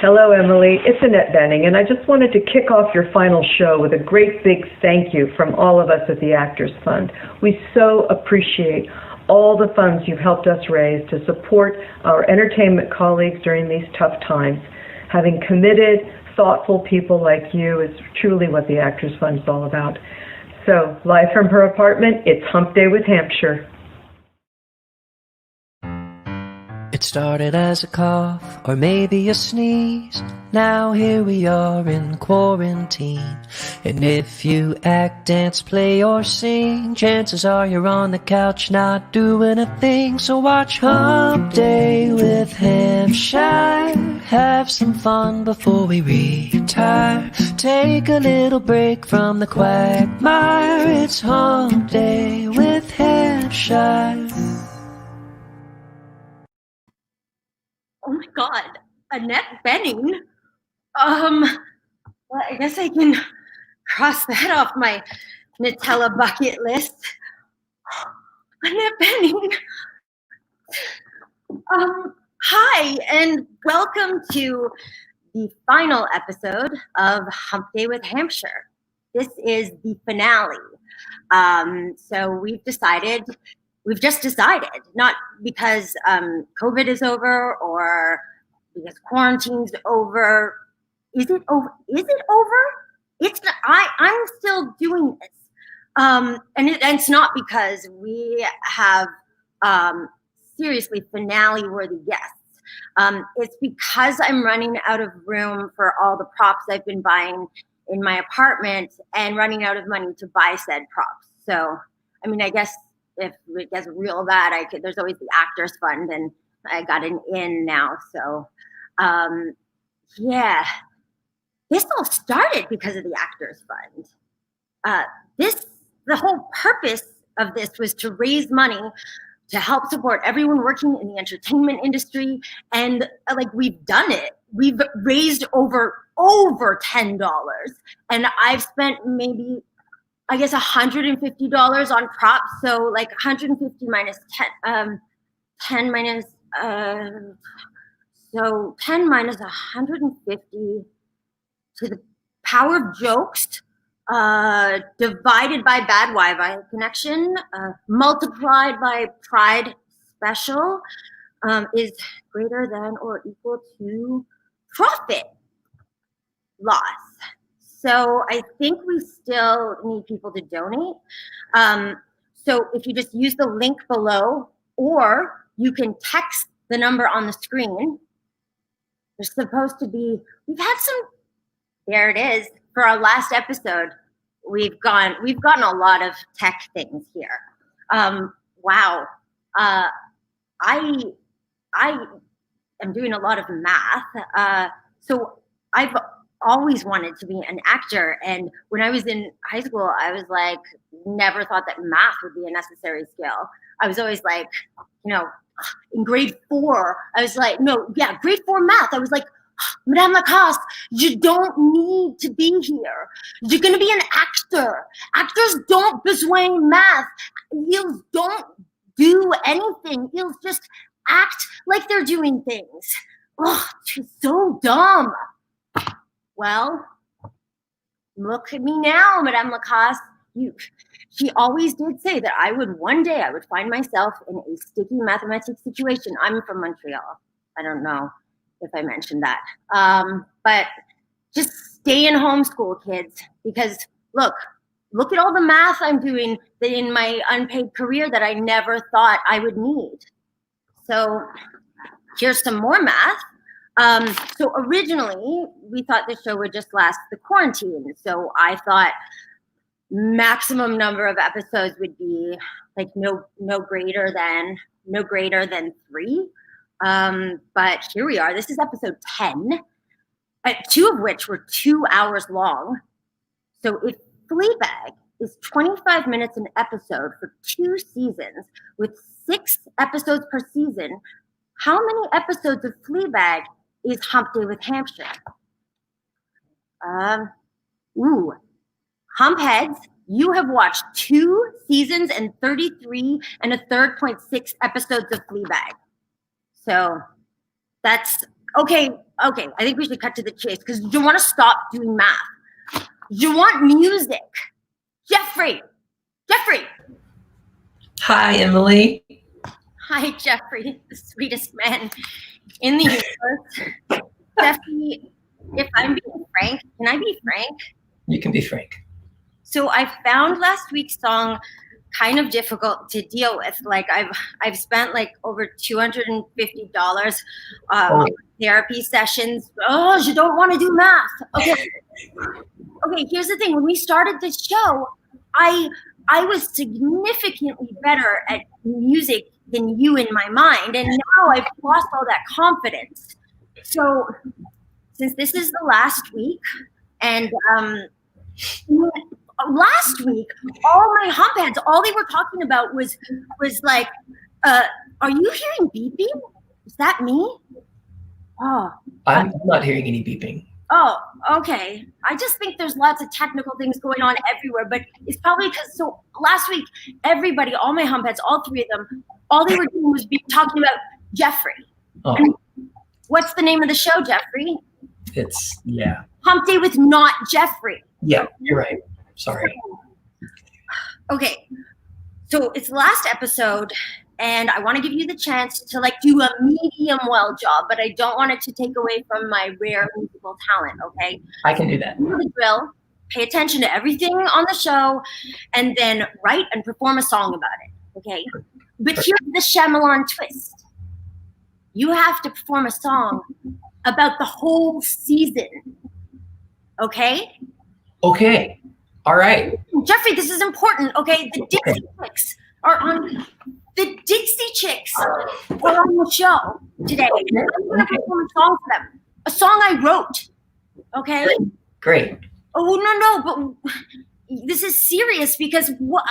Hello, Emily. It's Annette Benning, and I just wanted to kick off your final show with a great big thank you from all of us at the Actors Fund. We so appreciate all the funds you've helped us raise to support our entertainment colleagues during these tough times. Having committed, thoughtful people like you is truly what the Actors Fund is all about. So, live from her apartment, it's Hump Day with Hampshire. It started as a cough or maybe a sneeze. Now here we are in quarantine. And if you act, dance, play or sing, chances are you're on the couch not doing a thing. So watch Hump Day with Hampshire. Have some fun before we retire. Take a little break from the quagmire. It's Hump Day with Hampshire. Oh my God, Annette Benning? Well, I guess I can cross that off my Nutella bucket list. Annette Benning. Hi, and welcome to the final episode of Hump Day with Hampshire. This is the finale. So we've just decided, not because COVID is over or because quarantine's over. Is it over? Is it over? It's not, I'm still doing this. And it's not because we have seriously finale-worthy guests. It's because I'm running out of room for all the props I've been buying in my apartment and running out of money to buy said props. So, I mean, I guess if it gets real bad, there's always the Actors Fund, and I got an in now. So, yeah, this all started because of the Actors Fund. The whole purpose of this was to raise money to help support everyone working in the entertainment industry, and we've done it. We've raised over $10, and I've spent maybe, I guess, $150 on props. So like 150 minus 10, 10 minus, so 10 minus 150 to the power of jokes, divided by bad Wi-Fi connection, multiplied by Pride Special, is greater than or equal to profit loss. So I think we still need people to donate. So if you just use the link below, or you can text the number on the screen. There's supposed to be, there it is. For our last episode, we've gotten a lot of tech things here. Wow. I am doing a lot of math. So I've always wanted to be an actor. And when I was in high school, I was like, never thought that math would be a necessary skill. I was always like, in grade 4, I was like, grade 4 math. I was like, Madame Lacoste, you don't need to be here. You're going to be an actor. Actors don't bezwang math. You don't do anything. You'll just act like they're doing things. Oh, she's so dumb. Well, look at me now, Madame Lacoste. She always did say that one day I would find myself in a sticky mathematics situation. I'm from Montreal. I don't know if I mentioned that. But just stay in homeschool, kids, because look at all the math I'm doing in my unpaid career that I never thought I would need. So here's some more math. So originally we thought this show would just last the quarantine. So I thought maximum number of episodes would be like no greater than 3. But here we are. This is episode 10, 2 of which were 2 hours long. So if Fleabag is 25 minutes an episode for 2 seasons with 6 episodes per season, how many episodes of Fleabag is Hump Day with Hampshire? Hump heads, you have watched 2 seasons and 33 and a third 0.6 episodes of Fleabag. So that's Okay. I think we should cut to the chase because you want to stop doing math. You want music. Jeffrey. Hi, Emily. Hi, Jeffrey, the sweetest man in the universe. Jeffrey, if I'm being frank, can I be frank? You can be frank. So I found last week's song kind of difficult to deal with. Like I've spent like over $250 on therapy sessions. Oh, you don't want to do math. Okay, here's the thing. When we started this show, I was significantly better at music than you in my mind, and now I've lost all that confidence. So since this is the last week, and last week, all my hump heads, all they were talking about was like, are you hearing beeping? Is that me? Oh, I'm not hearing any beeping. Oh, okay. I just think there's lots of technical things going on everywhere, but it's probably because, so last week, everybody, all my hump heads, all three of them, all they were doing was talking about Jeffrey. Oh. And what's the name of the show, Jeffrey? It's, yeah. Hump Day with not Jeffrey. Yeah, you're right. Sorry. Okay. So it's the last episode, and I want to give you the chance to like do a medium well job, but I don't want it to take away from my rare musical talent, okay? I can do that. Do the drill, pay attention to everything on the show, and then write and perform a song about it, okay? But here's the Shyamalan twist. You have to perform a song about the whole season, okay? Okay. All right. Jeffrey, this is important, okay? The Dixie Chicks are on the show today. I'm going to perform a song for them. A song I wrote, okay? Great. Oh, no, but this is serious because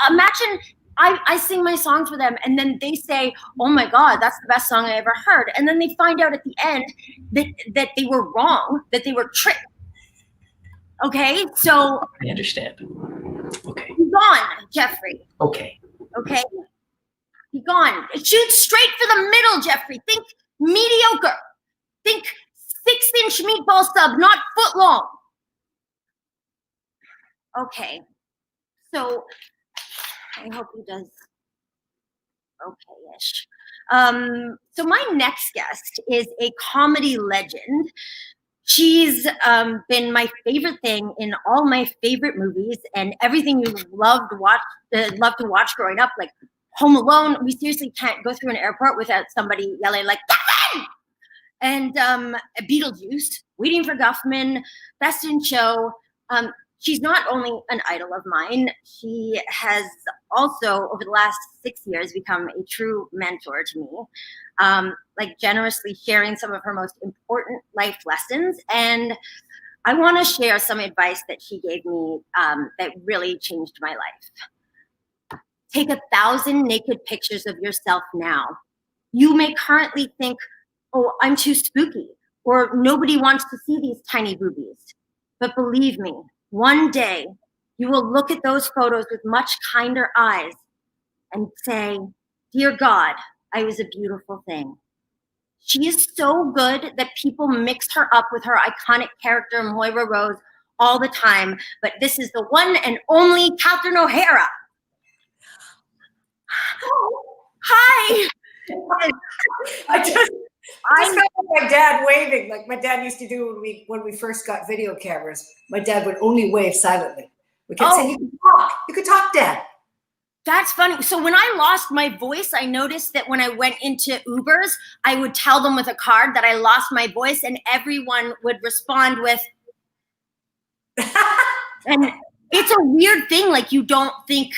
imagine I sing my songs for them and then they say, oh my God, that's the best song I ever heard. And then they find out at the end that they were wrong, that they were tricked. Okay, so. I understand. Okay. Be gone, Jeffrey. Okay. Okay? Be gone. Shoot straight for the middle, Jeffrey. Think mediocre. Think 6-inch meatball sub, not foot long. Okay. So I hope he does okay-ish. So my next guest is a comedy legend. She's been my favorite thing in all my favorite movies and everything you loved to watch growing up, like Home Alone. We seriously can't go through an airport without somebody yelling like Kevin! And Beetlejuice, Waiting for Guffman, Best in Show. She's not only an idol of mine, she has also, over the last 6 years, become a true mentor to me, like generously sharing some of her most important life lessons. And I want to share some advice that she gave me that really changed my life. Take 1,000 naked pictures of yourself now. You may currently think, oh, I'm too spooky, or nobody wants to see these tiny boobies. But believe me, one day you will look at those photos with much kinder eyes and say, dear God, I was a beautiful thing. She is so good that people mix her up with her iconic character, Moira Rose, all the time. But this is the one and only Catherine O'Hara. Hi. I just felt like my dad waving, like my dad used to do when we first got video cameras. My dad would only wave silently. We kept saying, you could talk, Dad. That's funny. So when I lost my voice, I noticed that when I went into Ubers, I would tell them with a card that I lost my voice, and everyone would respond with, and it's a weird thing, like you don't think.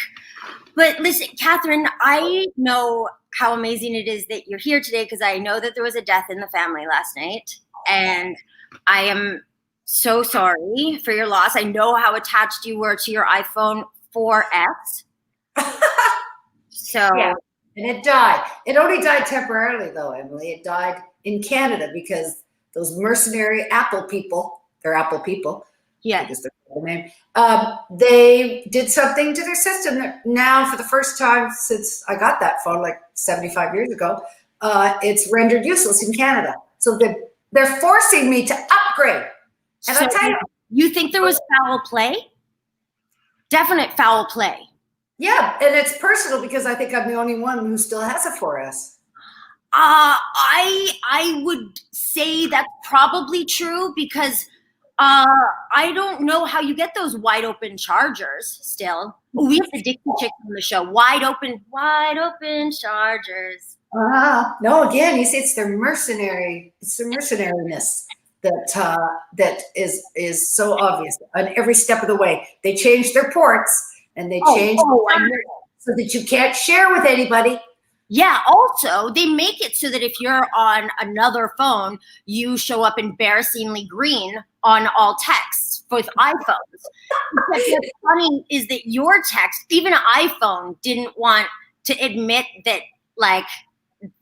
But listen, Catherine, I know how amazing it is that you're here today because I know that there was a death in the family last night, and I am so sorry for your loss. I know how attached you were to your iPhone 4S. So yeah. And it died. It only died temporarily, though, Emily. It died in Canada because those mercenary Apple people, they're Apple people. Yeah. Just the name. They did something to their system that now, for the first time since I got that phone, like 75 years ago, it's rendered useless in Canada. So They're forcing me to upgrade. And So I tell you, you think there was foul play? Definite foul play. yeah, and it's personal because I think I'm the only one who still has a 4S. I would say that's probably true because I don't know how you get those wide open chargers still. We have the Dixie Chicks on the show. Wide open chargers. No, again, you see, it's their mercenary. It's the mercenariness that is so obvious on every step of the way. They change their ports and they change so that you can't share with anybody. Yeah, also, they make it so that if you're on another phone, you show up embarrassingly green on all texts with iPhones. What's funny is that your text, even iPhone, didn't want to admit that, like,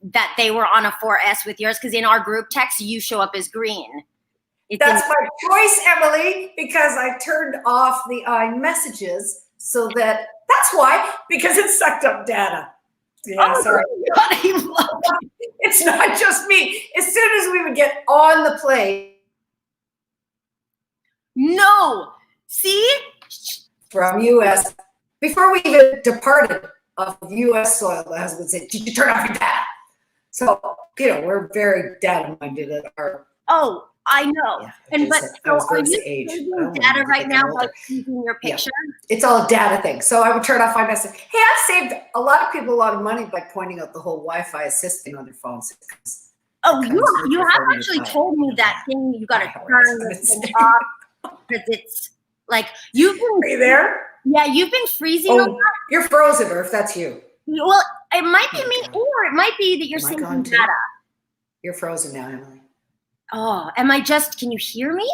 that they were on a 4S with yours, because in our group text, you show up as green. That's my choice, Emily, because I turned off the iMessages so that's why, because it sucked up data. Yeah, sorry. It's not just me. As soon as we would get on the plane. No. See? From US, before we even departed off of US soil, the husband said, did you turn off your data? So, we're very data-minded at our... Oh, I know. Yeah, are you using data right now by using your picture? Yeah. It's all a data thing. So I would turn off iMessage. Hey, I've saved a lot of people a lot of money by pointing out the whole Wi-Fi assisting on their phones. Oh, you have actually told me that thing. You got to turn this thing off because it's like you've been. Are you there? Yeah, you've been freezing a lot. You're frozen, or if that's you. Well, it might be me, or it might be that you're syncing data. You're frozen now, Emily. Oh, can you hear me?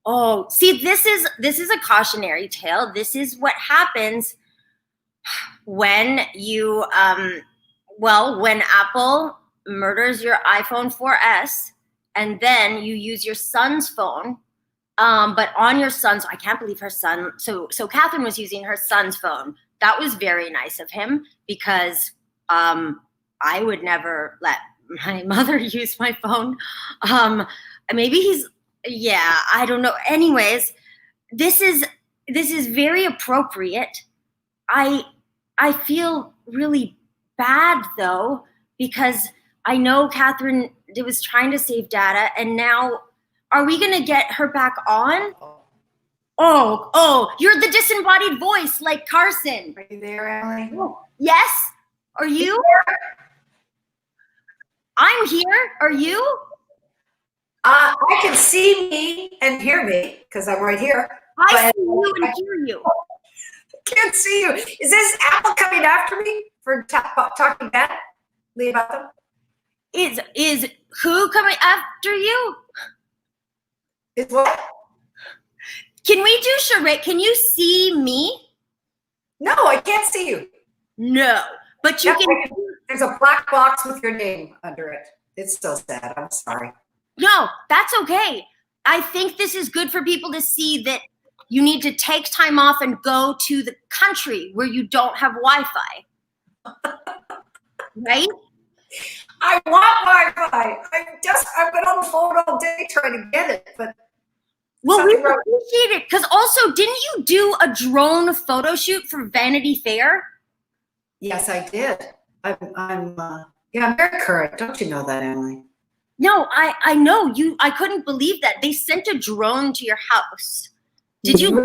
Oh, see, this is a cautionary tale. This is what happens when you, when Apple murders your iPhone 4S and then you use your son's phone, but on your son's, I can't believe her son. So Catherine was using her son's phone. That was very nice of him because I would never let my mother used my phone. Maybe I don't know. Anyways, this is very appropriate. I feel really bad though, because I know Catherine was trying to save data, and now are we gonna get her back on? Oh, you're the disembodied voice like Carson. Are you there, Emily? Oh, yes. Are you? I'm here. Are you? I can see me and hear me because I'm right here. I see you and hear you. I can't see you. Is this Apple coming after me for talking badly about them? Is who coming after you? Is what? Can we do charade? Can you see me? No, I can't see you. No, but you can. There's a black box with your name under it. It's so sad. I'm sorry. No, that's okay. I think this is good for people to see that you need to take time off and go to the country where you don't have Wi-Fi. Right? I want Wi-Fi. I've been on the phone all day trying to get it, but well, we appreciate it. Because also, didn't you do a drone photo shoot for Vanity Fair? Yes, I did. I'm very current. Don't you know that, Emily? No, I know you. I couldn't believe that they sent a drone to your house. Did you?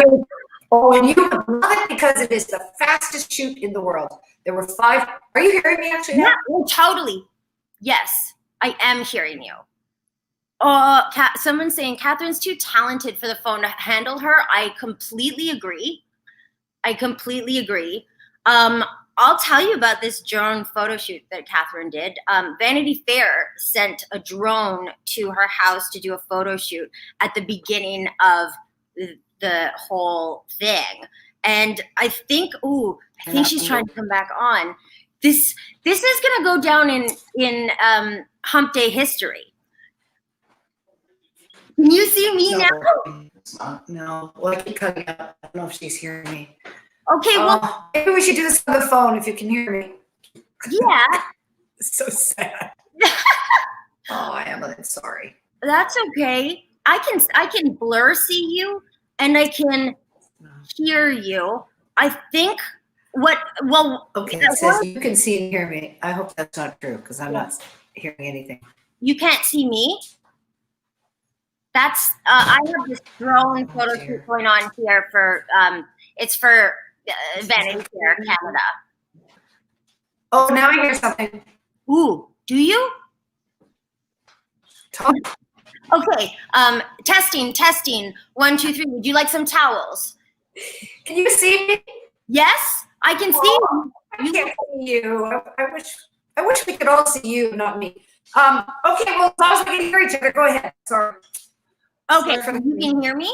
Oh, and you would love it because it is the fastest shoot in the world. There were 5. Are you hearing me actually? Yeah, totally. Yes, I am hearing you. Someone's saying Catherine's too talented for the phone to handle her. I completely agree. I'll tell you about this drone photo shoot that Catherine did. Vanity Fair sent a drone to her house to do a photo shoot at the beginning of the whole thing. And I think she's trying to come back on. This is gonna go down in Hump Day history. Can you see me now? No. Well, I keep cutting out. I don't know if she's hearing me. Okay, well, maybe we should do this on the phone if you can hear me. Yeah. It's so sad. Oh, I am sorry. That's okay. I can blur see you and I can hear you. I think Okay, it says you can see and hear me. I hope that's not true because I'm not hearing anything. You can't see me? That's I have this drone photo shoot going on here for it's for Vanity Fair Canada. Oh, now I hear something. Ooh, do you? Talk. Okay, testing. 1, 2, 3. Would you like some towels? Can you see me? Yes, I can see you. I can't see you. I wish we could all see you, not me. Okay, well, as long as we can hear each other, go ahead. Sorry. Okay, so you can hear me?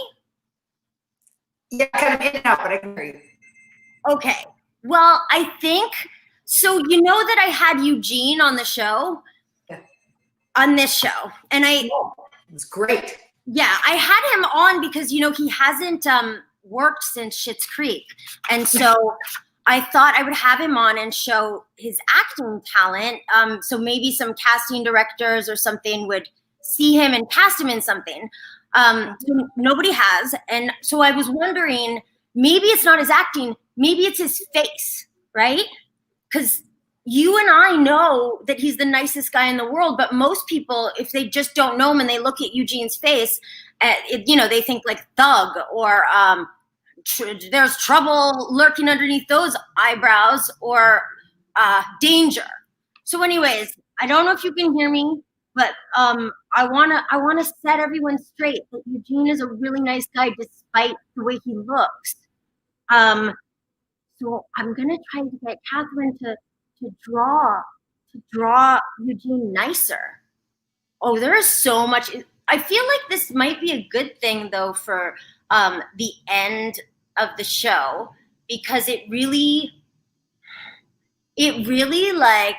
Yeah, kind of in and out, but I can hear you. Okay, well, I think, so you know that I had Eugene on the show? Yeah. On this show, and It was great. Yeah, I had him on because, you know, he hasn't worked since Schitt's Creek. And so I thought I would have him on and show his acting talent. So maybe some casting directors or something would see him and cast him in something. So nobody has. And so I was wondering, maybe it's not his acting, maybe it's his face, right? Because you and I know that he's the nicest guy in the world, but most people, if they just don't know him and they look at Eugene's face, you know, they think like thug or there's trouble lurking underneath those eyebrows or danger. So anyways, I don't know if you can hear me, but I wanna set everyone straight that Eugene is a really nice guy despite the way he looks. So I'm gonna try to get Catherine to draw Eugene nicer. Oh, there is so much. I feel like this might be a good thing though for the end of the show, because it really like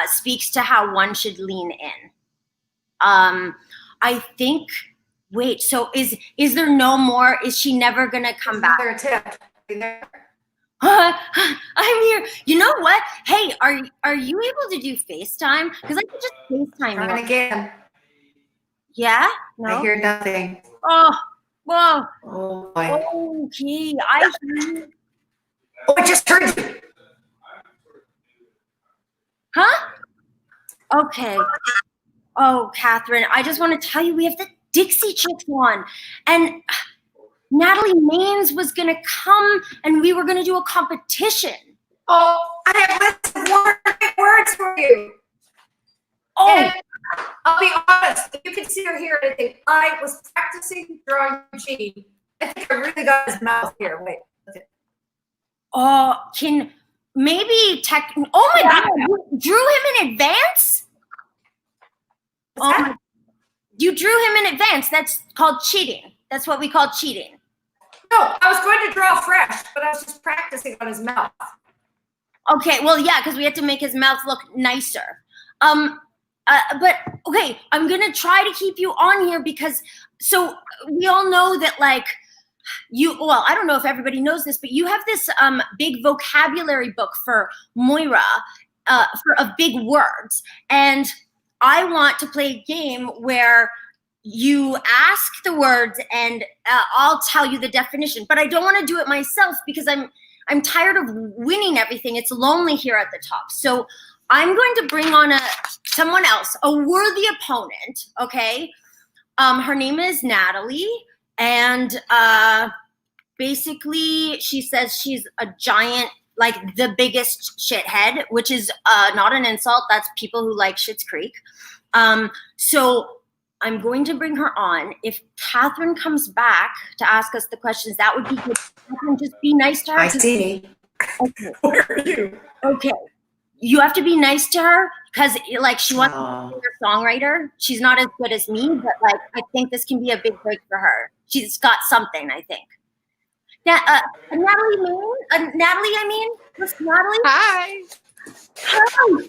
speaks to how one should lean in. I think, wait, so is there no more? Is she never gonna come back? I'm here. You know what? Hey, are you able to do FaceTime? Because I could just FaceTime you. Trying again. Yeah? No? I hear nothing. Oh, whoa. Oh, boy. Okay, I hear. Oh, I just heard you. Huh? Okay. Oh, Catherine, I just want to tell you we have the Dixie Chicks on. And Natalie Maines was going to come and we were going to do a competition. Oh, I have less words for you. Oh. And I'll be honest, if you can see or hear anything, I was practicing drawing Eugene. I think I really got his mouth here. Wait. Okay. Oh, can maybe oh my God, you drew him in advance? You drew him in advance. That's called cheating. That's what we call cheating. No, I was going to draw fresh, but I was just practicing on his mouth. Okay, well, yeah, because we had to make his mouth look nicer. But okay, I'm gonna try to keep you on here because so we all know that like well, I don't know if everybody knows this, but you have this big vocabulary book for Moira of big words, and I want to play a game where you ask the words and I'll tell you the definition, but I don't want to do it myself because I'm tired of winning everything. It's lonely here at the top. So I'm going to bring on someone else, a worthy opponent, okay? Her name is Natalie, and basically she says she's a giant, like the biggest shithead, which is not an insult. That's people who like Schitt's Creek. So I'm going to bring her on. If Catherine comes back to ask us the questions, that would be good. Catherine, just be nice to her. I see. Okay. Where are you? Okay. You have to be nice to her because like she wants to be a songwriter. She's not as good as me, but like I think this can be a big break for her. She's got something, I think. Yeah, Natalie, I mean, Miss Natalie. Hi. Hi.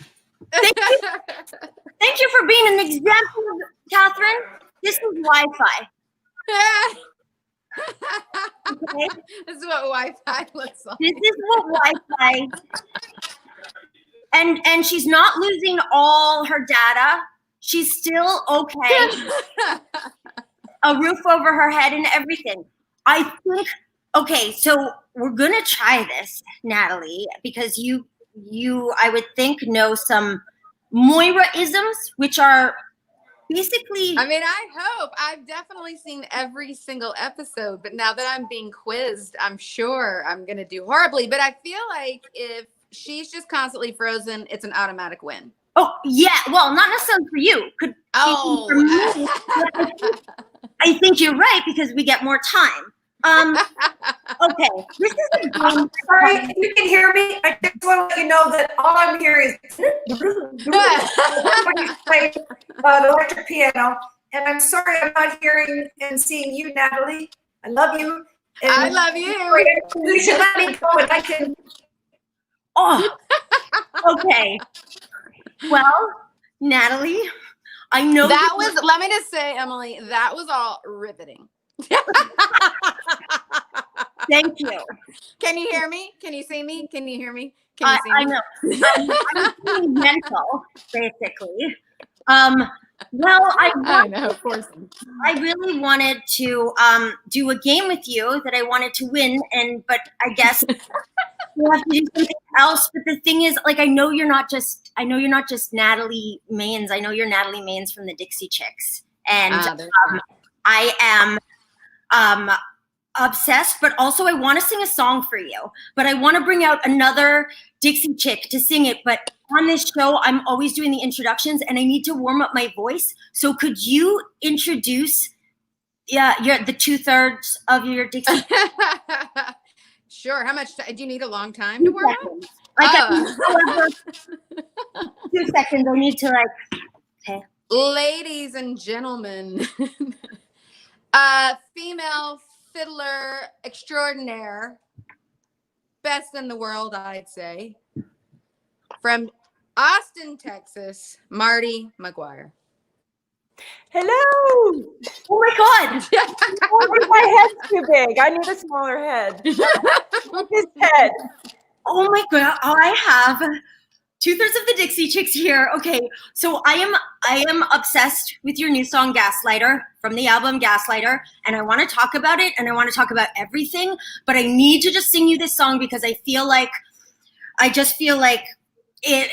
Thank you for being an example of Catherine. This is Wi-Fi. Okay? This is what Wi-Fi looks like. This is what Wi-Fi. And she's not losing all her data. She's still okay. A roof over her head and everything. I think, okay, so we're gonna try this, Natalie, because you I would think know some Moira-isms, which are basically. I mean, I hope. I've definitely seen every single episode, but now that I'm being quizzed, I'm sure I'm going to do horribly. But I feel like if she's just constantly frozen, it's an automatic win. Oh, yeah. Well, not necessarily for you. Could Oh. for me. I think you're right because we get more time. Okay. This is a game. Sorry, if you can hear me, I just want to let you know that all I'm hearing is somebody play the electric piano. And I'm sorry I'm not hearing and seeing you, Natalie. I love you. And I love you. You should let me go and I can. Oh, okay. Well, Natalie, I know that was, let me just say, Emily, that was all riveting. Thank you. Can you hear me? Can you see me? Can you hear me? Can you see me? I know. I'm feeling mental, basically. Well, I know, of course. I really wanted to do a game with you that I wanted to win, but I guess we'll have to do something else. But the thing is, like, I know you're not just Natalie Maines. I know you're Natalie Maines from the Dixie Chicks, and I am obsessed. But also, I want to sing a song for you. But I want to bring out another Dixie Chick to sing it. But on this show, I'm always doing the introductions, and I need to warm up my voice. So could you introduce the 2/3 of your Dixie? Sure. How much do you need? A long time to warm up? 2 seconds. I need to okay. Ladies and gentlemen, female fiddler extraordinaire, best in the world, I'd say. From Austin, Texas, Martie Maguire. Hello. Oh my God. Oh, my head's too big. I need a smaller head. His head. Oh my God. I have 2/3 of the Dixie Chicks here. Okay. So I am obsessed with your new song, Gaslighter, from the album Gaslighter. And I want to talk about it. And I want to talk about everything. But I need to just sing you this song because I just feel like it.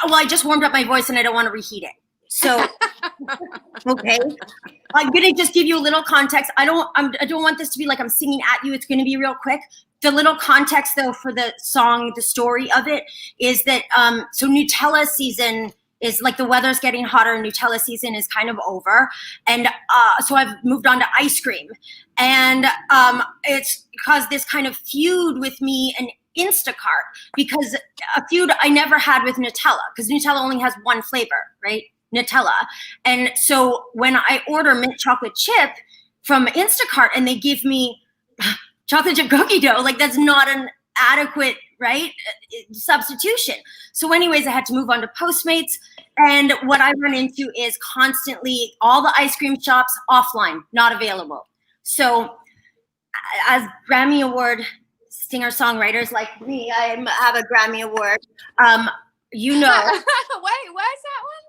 Well, I just warmed up my voice and I don't want to reheat it. So, okay, I'm gonna just give you a little context. I don't want this to be like I'm singing at you. It's gonna be real quick. The little context though for the song, the story of it is that so Nutella season is like the weather's getting hotter. Nutella season is kind of over, and so I've moved on to ice cream, and it's caused this kind of feud with me and Instacart because a feud I never had with Nutella because Nutella only has one flavor, right? Nutella. And so when I order mint chocolate chip from Instacart and they give me chocolate chip cookie dough, like that's not an adequate, right, substitution. So anyways, I had to move on to Postmates. And what I run into is constantly all the ice cream shops offline, not available. So as Grammy Award singer-songwriters like me, I have a Grammy Award. You know. Wait, what's that one?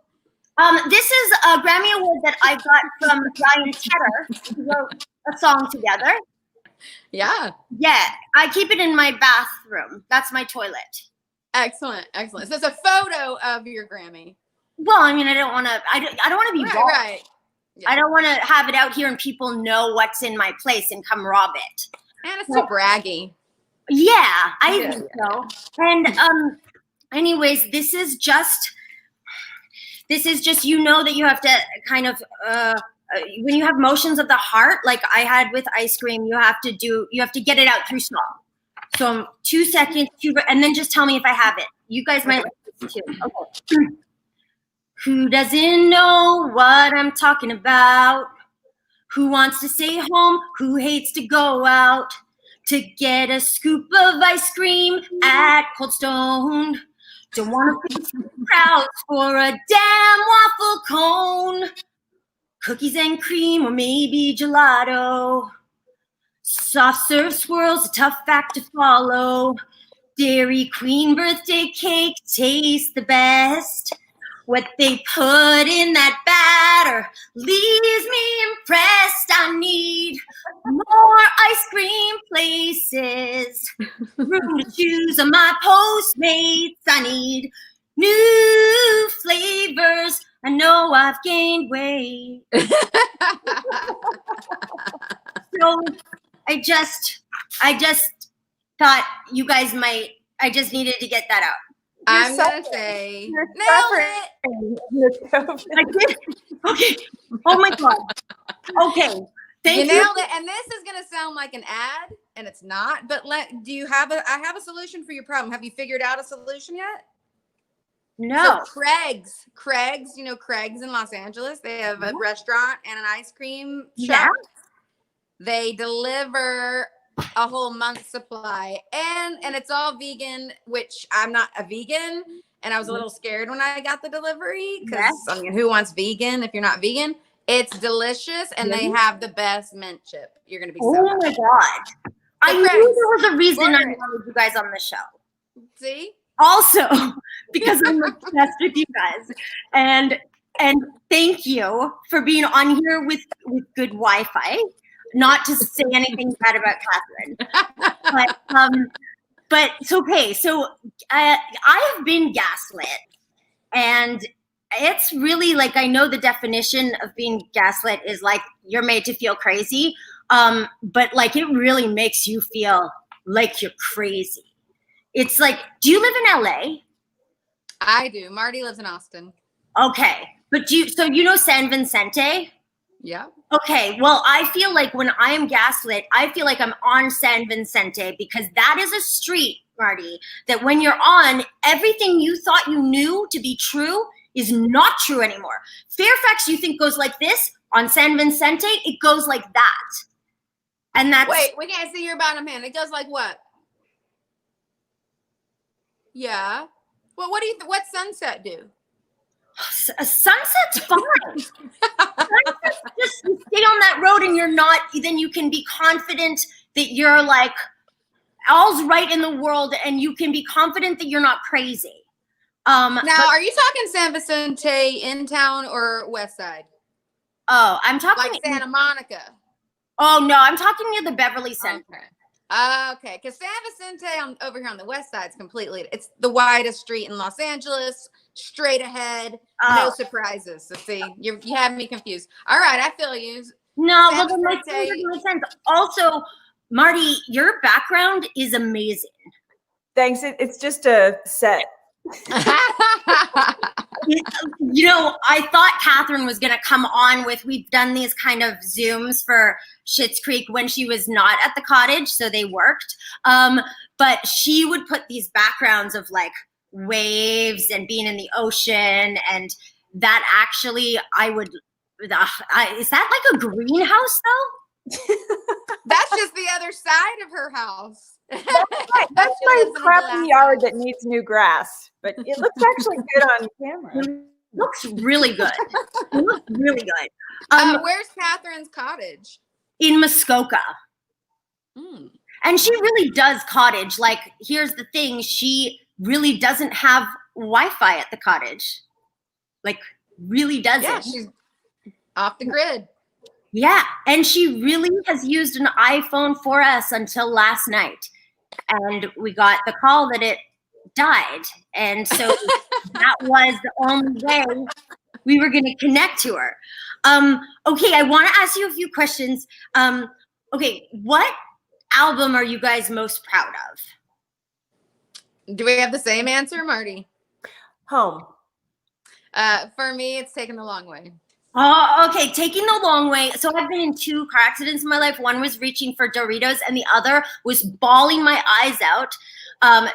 This is a Grammy Award that I got from Ryan Tedder, who wrote a song together. Yeah. Yeah, I keep it in my bathroom. That's my toilet. Excellent, excellent. So it's a photo of your Grammy. Well, I mean, I don't want to be wrong. Right. Yeah. I don't want to have it out here and people know what's in my place and come rob it. And it's too braggy. Yeah, I think so. And anyways, this is just, you know, that you have to kind of, when you have motions of the heart, like I had with ice cream, you have to get it out through song. So 2 seconds, and then just tell me if I have it. You guys might like this too. Okay. Who doesn't know what I'm talking about? Who wants to stay home? Who hates to go out to get a scoop of ice cream at Cold Stone? Don't want to pay crowds for a damn waffle cone. Cookies and cream or maybe gelato. Soft serve swirls, a tough act to follow. Dairy Queen birthday cake tastes the best. What they put in that batter leaves me impressed. I need more ice cream places, room to choose on my Postmates. I need new flavors. I know I've gained weight. So I just thought you guys might, I just needed to get that out. I'm going to say, nailed it. I did. Okay. Oh my God. Okay. Thank you. Nailed it. And this is going to sound like an ad, and it's not, but do you have I have a solution for your problem. Have you figured out a solution yet? No. So Craig's, you know, Craig's in Los Angeles. They have a restaurant and an ice cream shop. They deliver a whole month's supply, and it's all vegan, which I'm not a vegan, and I was a little scared when I got the delivery because I mean, who wants vegan if you're not vegan? It's delicious, and they have the best mint chip. You're gonna be so my God! I knew there was a reason I wanted you guys on the show. See? Also, because I'm obsessed with you guys, and thank you for being on here with good Wi-Fi. Not to say anything bad about Catherine, but it's okay. So I have been gaslit, and it's really like, I know the definition of being gaslit is like you're made to feel crazy, but like it really makes you feel like you're crazy. It's like, do you live in LA? I do. Martie lives in Austin. Okay, but so you know San Vicente? Yeah. Okay, well, I feel like when I am gaslit, I feel like I'm on San Vicente, because that is a street, Martie, that when you're on, everything you thought you knew to be true is not true anymore. Fairfax, you think goes like this. On San Vicente, it goes like that. And that's... Wait, we can't see your bottom hand. It goes like what? Yeah. Well, what Sunset do? A sunset's fine. Sunset's just, you stay on that road and you're not, then you can be confident that you're like, all's right in the world, and you can be confident that you're not crazy. Now, are you talking San Vicente in town or West Side? Oh, I'm talking like Santa Monica. Oh no, I'm talking near the Beverly Center. Okay, because San Vicente over here on the West Side is completely, it's the widest street in Los Angeles, straight ahead, no surprises. So see, you have me confused. All right, I feel you. No, well, then my things are making sense. Also, Martie, your background is amazing. Thanks. It's just a set. You know, I thought Catherine was going to come on with, we've done these kind of Zooms for Schitt's Creek when she was not at the cottage, so they worked. But she would put these backgrounds of like waves and being in the ocean, and that actually is that like a greenhouse though? That's just the other side of her house. That's my crappy yard that needs new grass, but it looks actually good on camera. It looks really good. It looks really good. Where's Catherine's cottage? In Muskoka. And she really does cottage. Like, here's the thing. She really doesn't have Wi-Fi at the cottage. Like, really doesn't. Yeah, she's off the grid. Yeah, and she really has used an iPhone 4S until last night. And we got the call that it died. And so that was the only way we were going to connect to her. Okay, I want to ask you a few questions. Okay, what album are you guys most proud of? Do we have the same answer, Martie? Home. For me, it's Taking the Long Way. Oh, okay. Taking the Long Way. So I've been in 2 car accidents in my life. One was reaching for Doritos, and the other was bawling my eyes out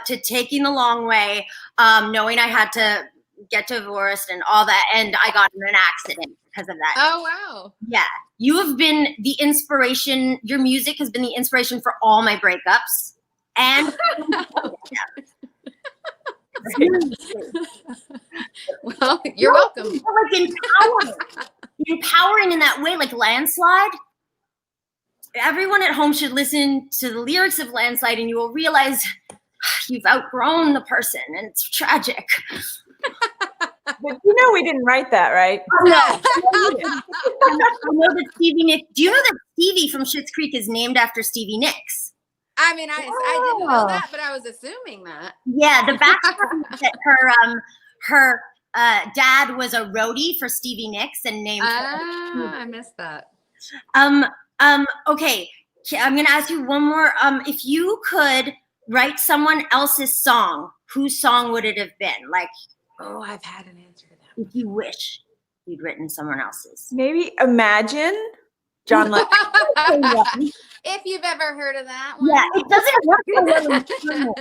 to Taking the Long Way, knowing I had to get divorced and all that. And I got in an accident because of that. Oh, wow. Yeah. You have been the inspiration. Your music has been the inspiration for all my breakups. And well, you're welcome. Like empowering in that way, like Landslide. Everyone at home should listen to the lyrics of Landslide, and you will realize you've outgrown the person, and it's tragic. But you know we didn't write that, right? No. I know that Stevie Nicks. Do you know that Stevie from Schitt's Creek is named after Stevie Nicks? I mean, I didn't know that, but I was assuming that. Yeah, the backstory is that her dad was a roadie for Stevie Nicks and named her. I missed that. Okay, I'm gonna ask you one more. If you could write someone else's song, whose song would it have been? Like, Oh, I've had an answer to that. if you wish you'd written someone else's. Maybe Imagine. John Lennon. If you've ever heard of that one. Yeah, it doesn't work so well in streaming.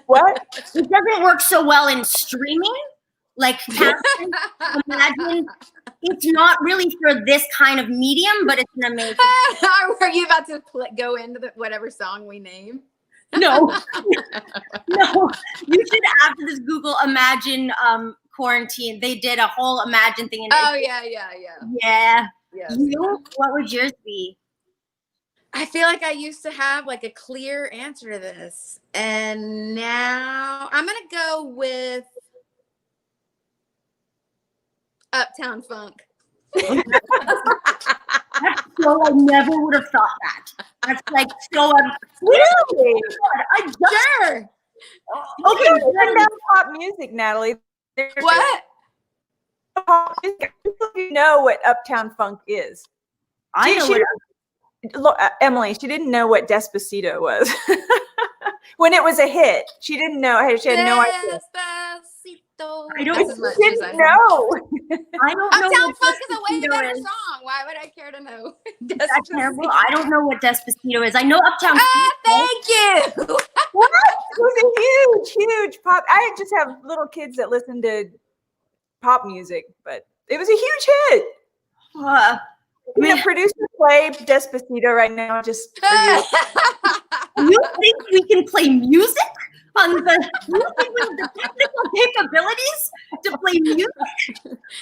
What? It doesn't work so well in streaming. Like, Catherine, Imagine. It's not really for this kind of medium, but it's an amazing. Are you about to go into whatever song we name? No, no. You should, after this, Google Imagine quarantine. They did a whole Imagine thing. Oh yeah. Yeah. Yes. You? What would yours be? I feel like I used to have like a clear answer to this, and now I'm gonna go with Uptown Funk. So I never would have thought that. That's like so. Really? Sure. Okay, turn down pop music, Natalie. There's What? pop music. You know what Uptown Funk is. I know what. Look, Emily, she didn't know what Despacito was when it was a hit. She didn't know. She had no idea. Despacito. I don't- That's as much She as I didn't know. know. I don't know. Uptown what Funk is a way Despacito better is. song. Why would I care to know? That's terrible. I don't know what Despacito is. I know Uptown. Thank you. What? It was a huge pop. I just have little kids that listen to pop music, but it was a huge hit. Can a producer play Despacito right now? Just for you. You think we can play music on the? You think we have the technical capabilities to play music?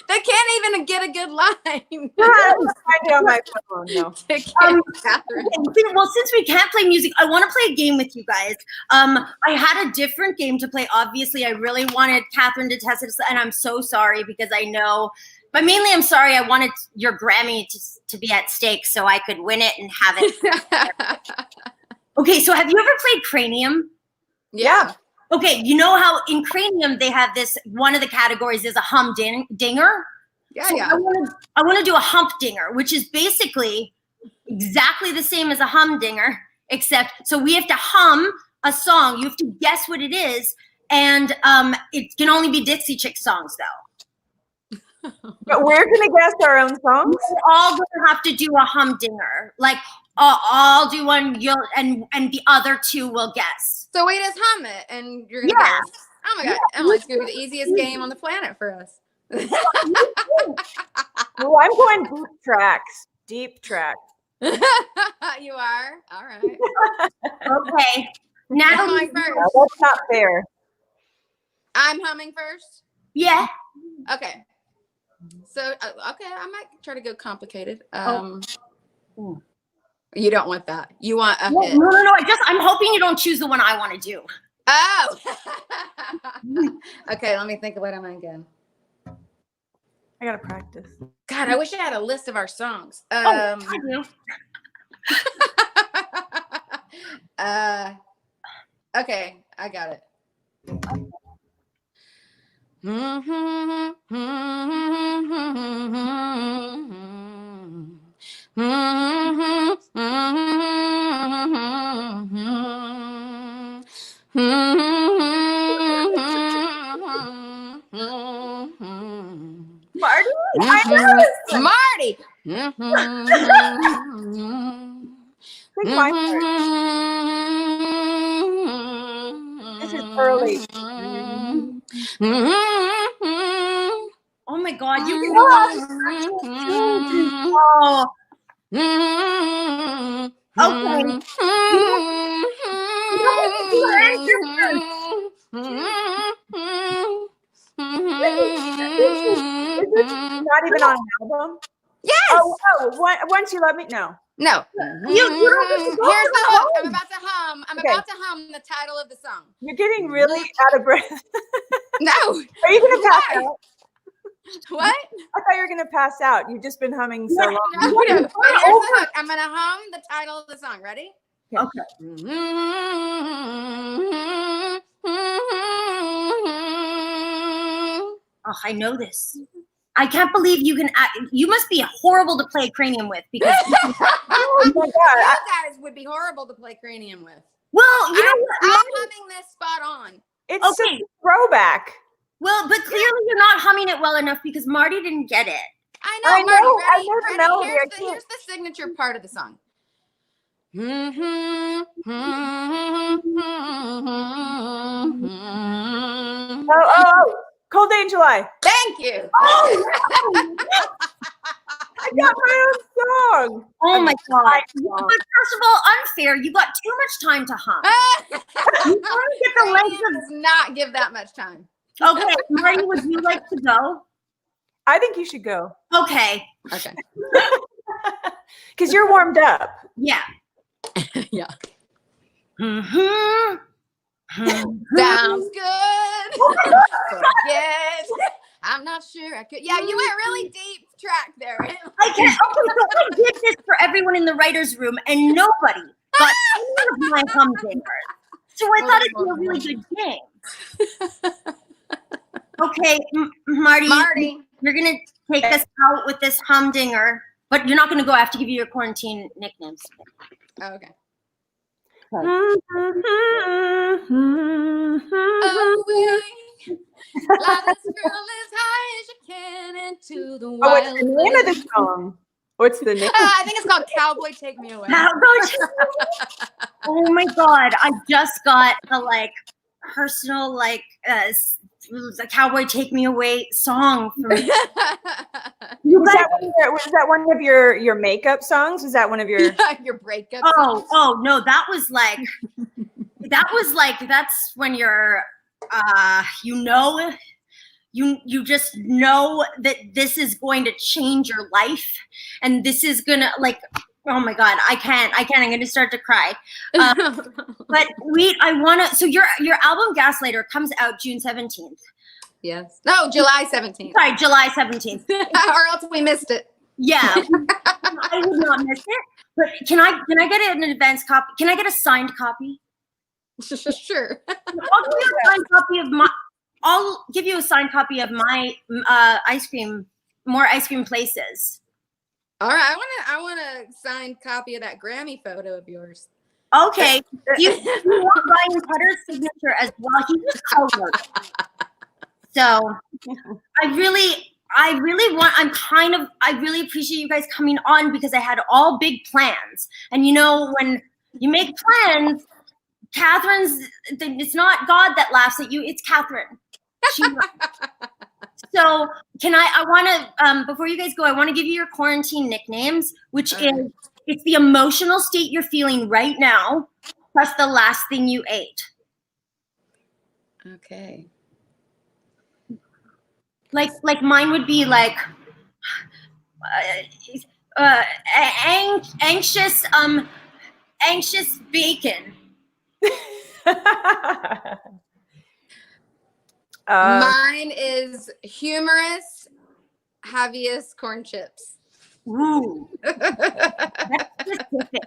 They can't even get a good line. I do on my phone. No. Catherine. Well, since we can't play music, I want to play a game with you guys. I had a different game to play. Obviously, I really wanted Catherine to test it, and I'm so sorry because I know. But mainly, I'm sorry. I wanted your Grammy to be at stake so I could win it and have it. Okay, so have you ever played Cranium? Yeah. Okay, you know how in Cranium they have this, one of the categories is a humdinger? Yeah, So yeah. I want to do a humdinger, which is basically exactly the same as a humdinger, except, so we have to hum a song. You have to guess what it is, and it can only be Dixie Chick songs, though. But we're gonna guess our own songs. We're all going to have to do a humdinger. Like, I'll do one, and the other two will guess. So we just hum it, and you're gonna Yeah. guess. Oh my god, Emily's gonna be the easiest game on the planet for us. Well, I'm going deep tracks. Deep tracks. You are? All right. Okay. I'm Natalie, humming first. No, that's not fair. I'm humming first? yeah. Okay. So, okay, I might try to go complicated. You don't want that. You want a hit. No. I'm hoping you don't choose the one I want to do. Oh! Okay, let me think of what I'm again. I gotta practice. God, I wish I had a list of our songs. I do. Okay, I got it. Martie? I know this. Martie. Sing my part. This is early. Oh my God, you can Okay. Is this not even on an album? Yes. Oh, once you let me know. No. You don't have to go Here's to the the hook. home. I'm about to hum. I'm Okay. about to hum the title of the song. You're getting really out of breath. No. Are you gonna pass Why? out? What? I thought you were gonna pass out. You've just been humming so long. No, but here's the hook. I'm gonna hum the title of the song. Ready? Okay. Oh, I know this. I can't believe you can. You must be horrible to play Cranium with because. Oh my God. You guys would be horrible to play Cranium with. Well, you know what? I'm humming this spot on. It's okay. A throwback. Well, but clearly you're not humming it well enough because Martie didn't get it. I know, Martie. I know the melody. Here's the signature part of the song. Oh. Cold Day in July. Thank you. Oh, I got my own song. Oh my God. But first of all, unfair. You got too much time to hum. You want to get the length does not give that much time. Okay, Martie, would you like to go? I think you should go. Okay. Because you're warmed up. Yeah. Yeah. Sounds good. Forget. I'm not sure I could. Yeah, you went really deep track there. I can't. Okay, so I did this for everyone in the writer's room, and nobody got any of my humdingers. So I thought it'd be a really good game. Okay, Martie, you're gonna take us out with this humdinger, but you're not gonna go. I have to give you your quarantine nicknames. Okay. Oh, fly this girl as high as you can into the wild. What's the name of the song? What's the name? I think it's called Cowboy Take Me Away. Oh my God, I just got a personal a Cowboy Take Me Away song from Was that one of your makeup songs? Was that one of your your breakup songs? Oh no, that's when you're you just know that this is going to change your life, and this is gonna oh my God, I can't, I'm gonna start to cry. But so your album Gaslighter comes out June 17th. Yes. No, July 17th. Sorry, July 17th. Or else we missed it. Yeah. I would not miss it. But can I get an advance copy? Can I get a signed copy? Sure. I'll give you a signed copy of my More Ice Cream Places. All right, I want a signed copy of that Grammy photo of yours. Okay, you want Ryan Cutter's signature as well? He just colored. So I really appreciate you guys coming on because I had all big plans. And when you make plans, it's not God that laughs at you, it's Catherine. So I want to, before you guys go, I want to give you your quarantine nicknames, which is, it's the emotional state you're feeling right now, plus the last thing you ate. Okay. Like mine would be anxious bacon. Mine is humorous, heaviest corn chips. Ooh. That's specific.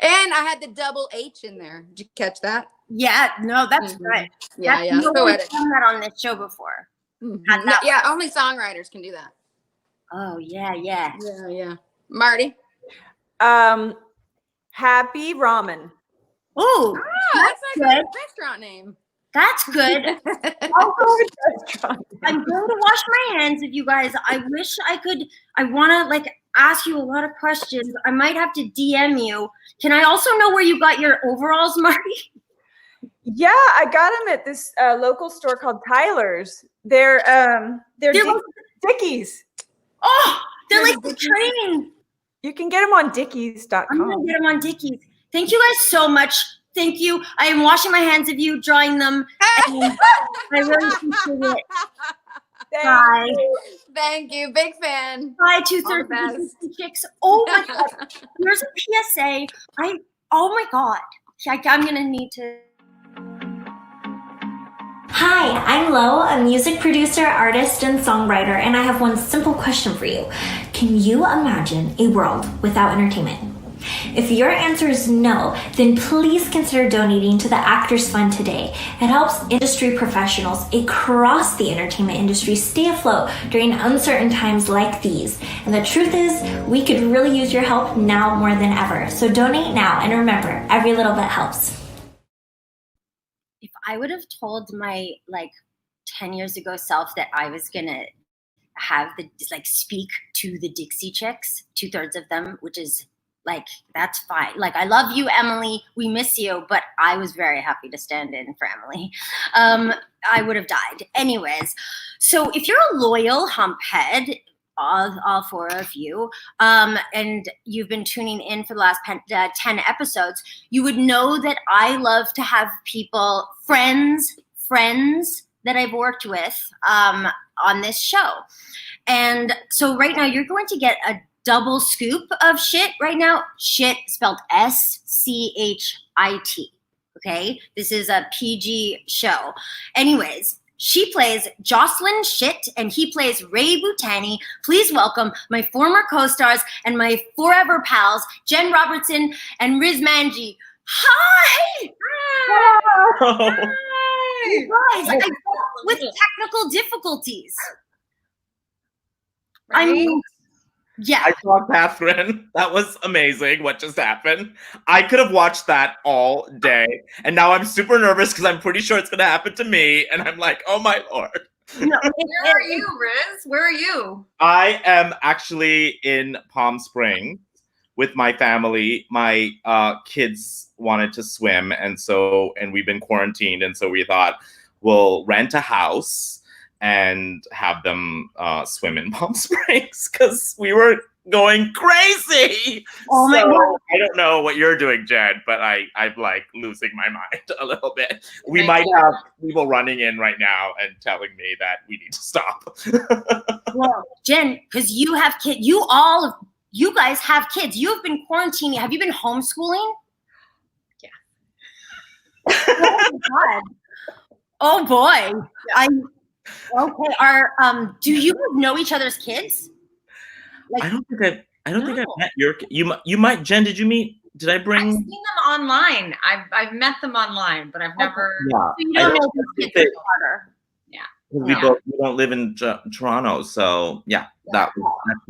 And I had the double H in there. Did you catch that? Yeah, no, that's right. Yeah, yeah. No one's done that on this show before. Mm-hmm. Yeah, only songwriters can do that. Oh, yeah. Martie? Happy Ramen. Oh, that's like a restaurant name. That's good. I'll go with restaurant. I'm going to wash my hands with you guys. I wish I could. I want to ask you a lot of questions. I might have to DM you. Can I also know where you got your overalls, Martie? Yeah, I got them at this local store called Tyler's. They're Dickies. Oh, they're like the train. You can get them on Dickies.com. I'm gonna get them on Dickies. Thank you guys so much. Thank you. I am washing my hands of you, drawing them. I really appreciate it. Bye. Thank you. Big fan. Bye, 2/3 chicks. Oh my God. Here's a PSA. Oh my God. I'm gonna need to. Hi, I'm Lo, a music producer, artist, and songwriter, and I have one simple question for you. Can you imagine a world without entertainment? If your answer is no, then please consider donating to the Actors Fund today. It helps industry professionals across the entertainment industry stay afloat during uncertain times like these. And the truth is, we could really use your help now more than ever. So donate now, and remember, every little bit helps. If I would have told my 10 years ago self that I was gonna have speak to the Dixie Chicks, 2/3 of them, which is that's fine. I love you, Emily. We miss you, but I was very happy to stand in for Emily. I would have died. Anyways, so if you're a loyal hump head, all four of you, and you've been tuning in for the last 10 episodes, you would know that I love to have people, friends that I've worked with on this show. And so right now you're going to get a double scoop of Schitt right now. Schitt spelled S-C-H-I-T. Okay? This is a PG show. Anyways, she plays Jocelyn Schitt and he plays Ray Butani. Please welcome my former co-stars and my forever pals, Jenn Roberton and Riz Manji. Hi! Hello. Hi! Guys, with technical difficulties. Right? Yeah. I saw Catherine. That was amazing. What just happened? I could have watched that all day. And now I'm super nervous because I'm pretty sure it's going to happen to me. And I'm like, oh my Lord. Where are you, Riz? Where are you? I am actually in Palm Springs with my family. My kids wanted to swim. And we've been quarantined. And so we thought we'll rent a house and have them swim in Palm Springs because we were going crazy. Oh my God. I don't know what you're doing, Jenn, but I'm losing my mind a little bit. We might have people running in right now and telling me that we need to stop. Well, Jenn, because you have kids, you guys have kids. You've been quarantining. Have you been homeschooling? Yeah. Oh my God. Oh boy. Yeah. Okay. Do you know each other's kids? I don't think I've met your kid. You might, Jenn. Did I bring? I've seen them online. I've met them online, but I've never. Yeah. So you don't know his kids harder. Yeah. We don't live in Toronto, so that's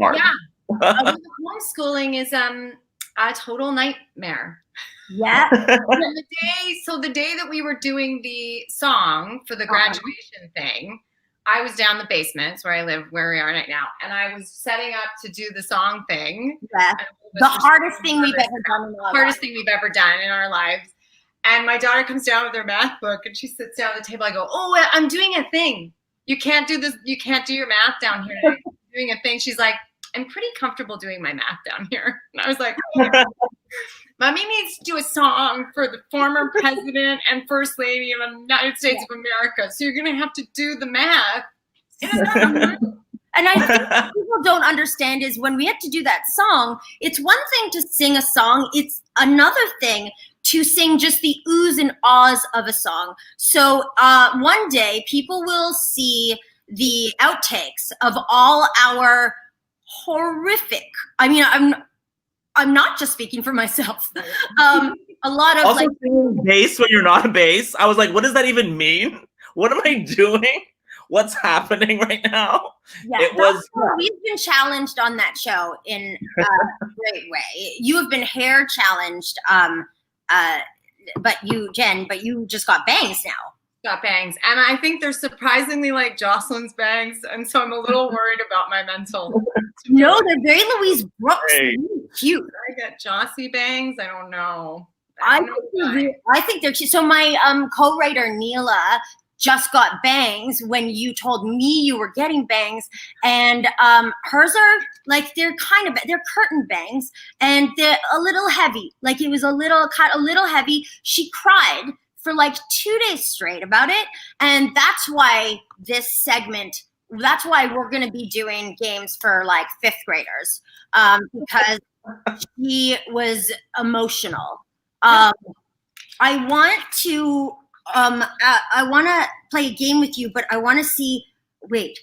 hard. Yeah. Homeschooling is a total nightmare. Yeah. The day that we were doing the song for the graduation thing, I was down the basement, where I live, where we are right now, and I was setting up to do the song thing. Yeah. The hardest thing we've ever done in our lives. Hardest thing we've ever done in our lives. And my daughter comes down with her math book and she sits down at the table. I go, oh, I'm doing a thing. You can't do this. You can't do your math down here. I'm doing a thing. She's like, I'm pretty comfortable doing my math down here. And I was like, oh. Mommy needs to do a song for the former president and first lady of the United States of America. So you're going to have to do the math. And I think what people don't understand is when we had to do that song, it's one thing to sing a song. It's another thing to sing just the oohs and ahs of a song. So one day people will see the outtakes of all our horrific, I mean, I'm not just speaking for myself. A lot of also singing bass when you're not a bass. I was like, what does that even mean? What am I doing? What's happening right now? Yeah, we've been challenged on that show in a great way. You have been hair challenged, but you just got bangs now. Got bangs, and I think they're surprisingly like Jocelyn's bangs, and so I'm a little worried about my mental. No, they're very Louise Brooks. Hey. Cute. I got Jossie bangs. I don't know. I think they're cute. So my co-writer Neela just got bangs when you told me you were getting bangs, and hers are they're curtain bangs, and they're a little heavy. Like it was a little heavy. She cried for 2 days straight about it, and that's why this segment. That's why we're going to be doing games for 5th graders, because she was emotional. I want to I want to play a game with you, but I want to see. Wait.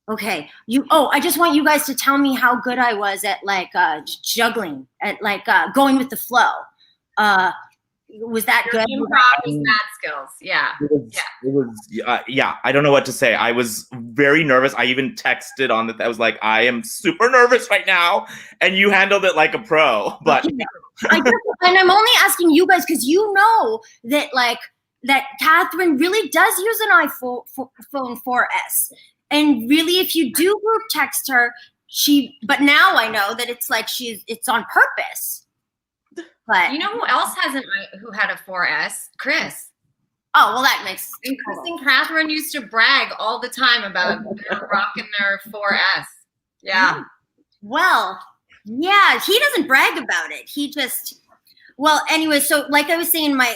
Okay. I just want you guys to tell me how good I was at like juggling, at like going with the flow. Was that good? Improv is mad skills. Yeah. Yeah. I don't know what to say. I was very nervous. I even texted on that. I was like, I am super nervous right now, and you handled it like a pro. But and I'm only asking you guys because you know that Catherine really does use an iPhone 4S. And really, if you do group text her, but now I know that it's like it's on purpose. But you know who else who had a 4S? Chris. Oh, well, that makes And Chris and Catherine used to brag all the time about their rocking their 4S. Yeah. Well, yeah, he doesn't brag about it. He just, well, anyway, so like I was saying, my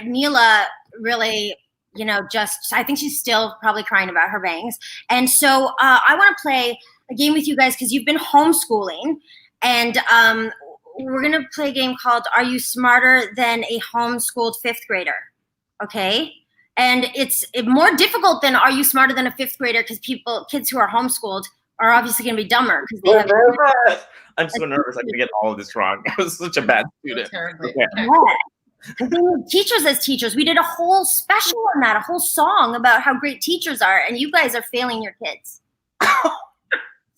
Neela really, I think she's still probably crying about her bangs. And so I want to play a game with you guys because you've been homeschooling. And we're going to play a game called Are You Smarter Than a Homeschooled Fifth Grader? Okay? And it's more difficult than Are You Smarter Than a Fifth Grader because kids who are homeschooled are obviously going to be dumber. Because they have. I'm so nervous. I'm going to get all of this wrong. I was such a bad student. Terribly. Okay. They need teachers as teachers. We did a whole special on that, a whole song about how great teachers are, and you guys are failing your kids.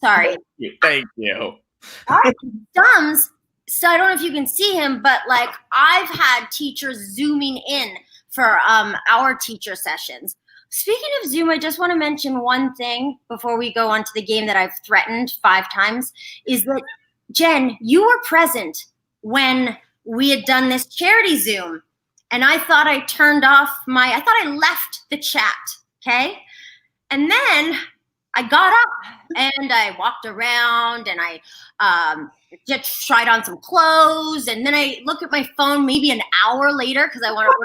Sorry. Thank you. Dumbs. So I don't know if you can see him, but like I've had teachers zooming in for our teacher sessions. Speaking of Zoom, I just want to mention one thing before we go on to the game that I've threatened 5 times, is that, Jenn, you were present when we had done this charity Zoom, and I thought I left the chat, okay? And then I got up and I walked around and I just tried on some clothes, and then I look at my phone maybe an hour later because I want to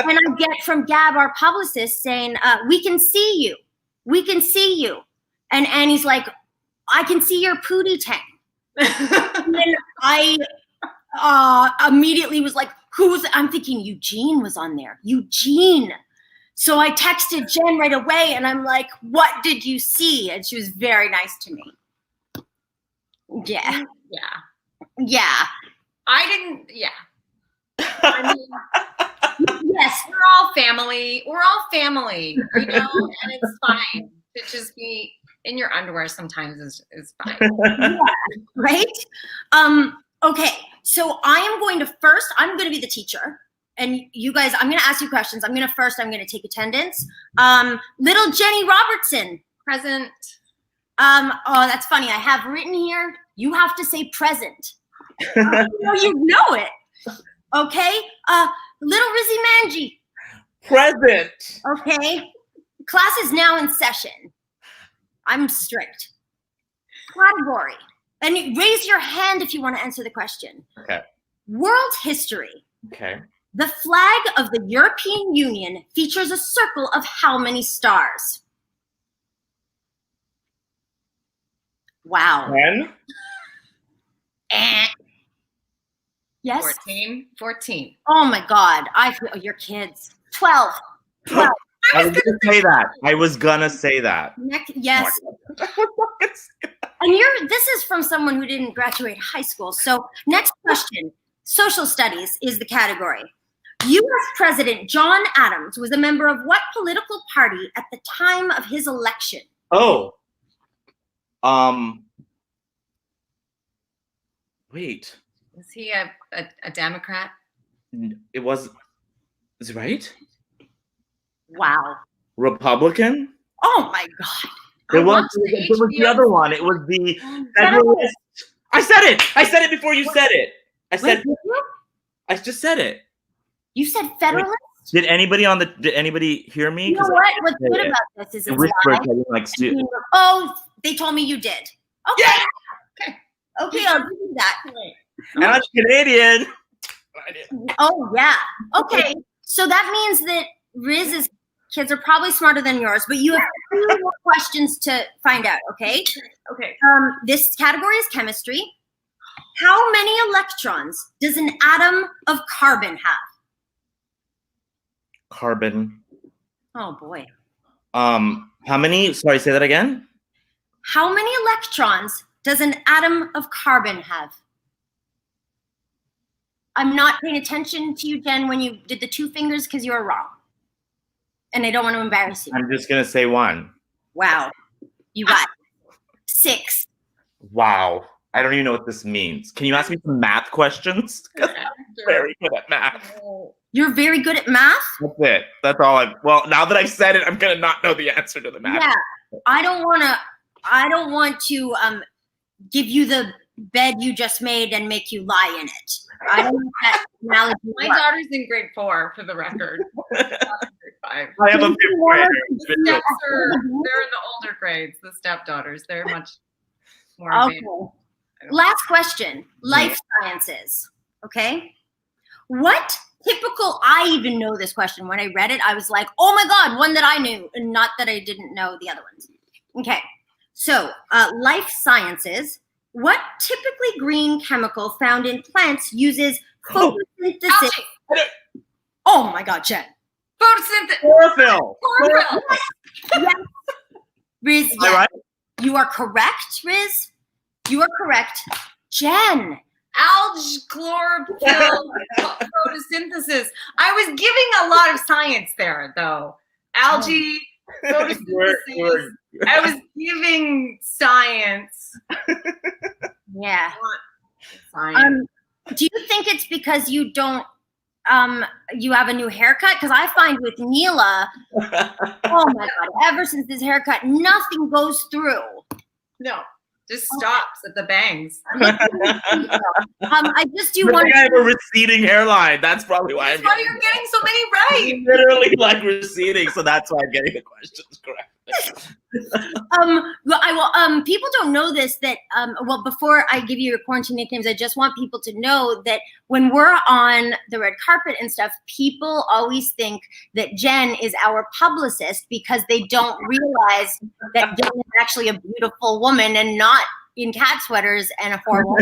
and I get from Gab, our publicist, saying, we can see you. We can see you. And Annie's like, I can see your pootie tank. And then I immediately was like, I'm thinking Eugene was on there. Eugene. So I texted Jenn right away and I'm like, what did you see? And she was very nice to me. Yeah. I didn't, I mean, yes, we're all family. And it's fine to just be in your underwear sometimes is fine. Yeah, right? Okay, so I'm going to be the teacher. And you guys, I'm going to ask you questions. I'm going to take attendance. Little Jenny Robertson. Present. Oh, that's funny. I have written here, you have to say present. You know it. Okay. Little Rizzy Manji. Present. Okay. Class is now in session. I'm strict. Category. And raise your hand if you want to answer the question. Okay. World history. Okay. The flag of the European Union features a circle of how many stars? Wow. 10? Yes? 14. Oh my God. I feel your kids. 12. I was gonna say that. Yes. And this is from someone who didn't graduate high school. So next question. Social studies is the category. U.S. President John Adams was a member of what political party at the time of his election? Oh. Wait. Was he a Democrat? It was. Is it right? Wow. Republican? Oh my God. It was the other one. It was the Federalist. I said it before you said it. I just said it. You said Federalist? Did anybody hear me? You know what? What's good about this is it's live. Oh, they told me you did. Okay. Yeah. Okay, I'll give you that. And I'm Canadian. Oh, yeah. Okay. So that means that Riz's kids are probably smarter than yours, but you have 2 more questions to find out, okay? Okay. This category is chemistry. How many electrons does an atom of carbon have? Carbon. Oh boy. How many? Sorry, say that again. How many electrons does an atom of carbon have? I'm not paying attention to you, Jen, when you did the 2 fingers because you were wrong. And I don't want to embarrass you. I'm just gonna say 1. Wow. You got 6. Wow. I don't even know what this means. Can you ask me some math questions? 'Cause I'm very good at math. You're very good at math? That's it. That's all well, now that I've said it, I'm gonna not know the answer to the math. Yeah. I don't want to give you the bed you just made and make you lie in it. I don't want that analogy. My daughter's in grade 4, for the record. Grade 5. I have a 5th grader. They're in the older grades, the stepdaughters. They're much more advanced. Last question. Life sciences. Okay. What typical, I even know this question. When I read it, I was like, oh my God, one that I knew, and not that I didn't know the other ones. Okay. So life sciences. What typically green chemical found in plants uses photosynthesis? Oh my God, Jen. Photosynthesis. Chlorophyll. Chlorophyll. Yes. Riz, Am I right? You are correct, Riz. You are correct. Jen. Algae, chlorophyll, photosynthesis. I was giving a lot of science there, though. Algae, photosynthesis. I was giving science. Yeah. Science. Do you think it's because you don't you have a new haircut? Because I find with Neela, oh my God, ever since this haircut, nothing goes through. No, just stops at the bangs. I just do I want think I have a receding hairline. That's probably why That's why you're getting so many right. literally like receding, so that's why I'm getting the questions correct. People don't know this, that before I give you your quarantine nicknames, I just want people to know that when we're on the red carpet and stuff, people always think that Jen is our publicist because they don't realize that Jen is actually a beautiful woman and not in cat sweaters and a horrible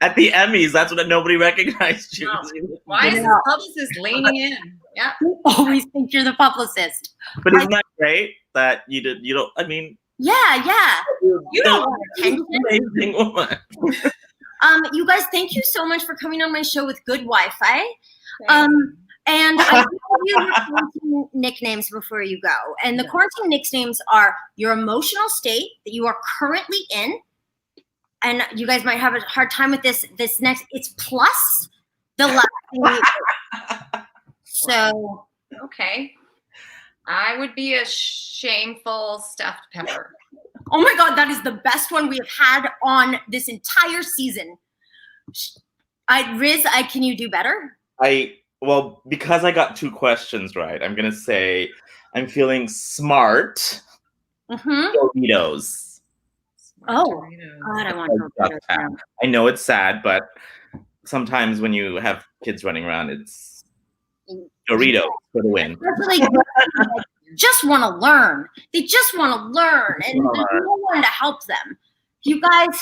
At the Emmys, that's what nobody recognized you. No. Why is the publicist leaning in? Yeah. You always think you're the publicist. But isn't that great that you don't, I mean. Yeah. You don't want attention. Amazing woman. You guys, thank you so much for coming on my show with good Wi-Fi. And I will give you your quarantine nicknames before you go. And the quarantine nicknames are your emotional state that you are currently in. And you guys might have a hard time with this next. It's plus the last thing. So. Okay. I would be a shameful stuffed pepper. Oh my God, that is the best one we have had on this entire season. Riz, can you do better? Well, because I got 2 questions right, I'm going to say I'm feeling smart. Doritos. Oh, God, I want Doritos. I know it's sad, but sometimes when you have kids running around, it's Doritos for the win. Just want to learn. They just want to learn, and there's no one to help them. You guys,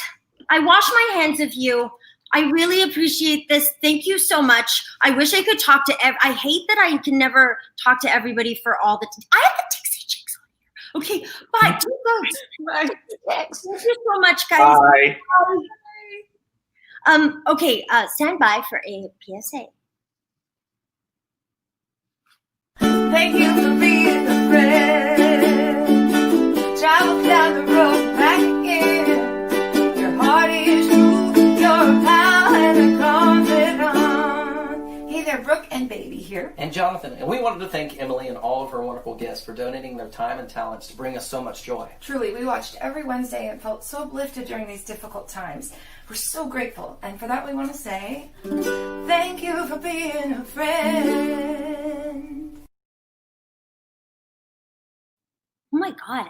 I wash my hands of you. I really appreciate this. Thank you so much. I wish I could talk to I hate that I can never talk to everybody for all the I have the Dixie Chicks on here. Okay, bye. Bye. Thank you so much, guys. Bye. Okay, stand by for a PSA. Thank you for being a friend. Travel down the road back again. Your heart is true. You're a pal and a confidant. Hey there, Brooke and Baby here. And Jonathan. And we wanted to thank Emily and all of her wonderful guests for donating their time and talents to bring us so much joy. Truly, we watched every Wednesday and felt so uplifted during these difficult times. We're so grateful. And for that, we want to say, thank you for being a friend. Oh my God,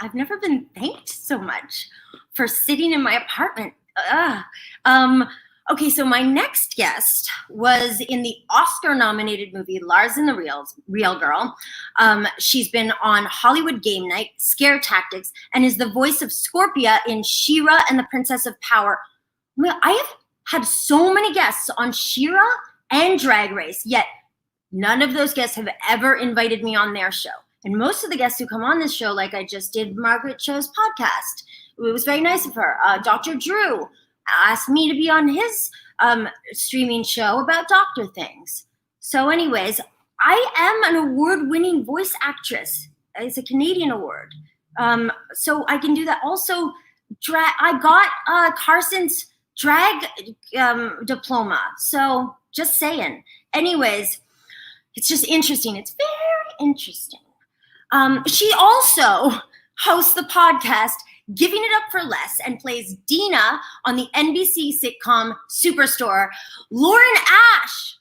I've never been thanked so much for sitting in my apartment. Okay, so my next guest was in the Oscar-nominated movie Lars and the Real Girl. She's been on Hollywood Game Night, Scare Tactics, and is the voice of Scorpia in She-Ra and the Princess of Power. I have had so many guests on She-Ra and Drag Race, yet None of those guests have ever invited me on their show. And most of the guests who come on this show, like I just did Margaret Cho's podcast, it was very nice of her. Dr. Drew asked me to be on his streaming show about doctor things. So anyways, I am an award-winning voice actress. It's a Canadian award. So I can do that. Also, I got Carson's drag diploma. So just saying. Anyways, it's just interesting. It's very interesting. She also hosts the podcast Giving It Up for Less and plays Dina on the NBC sitcom Superstore. Lauren Ash.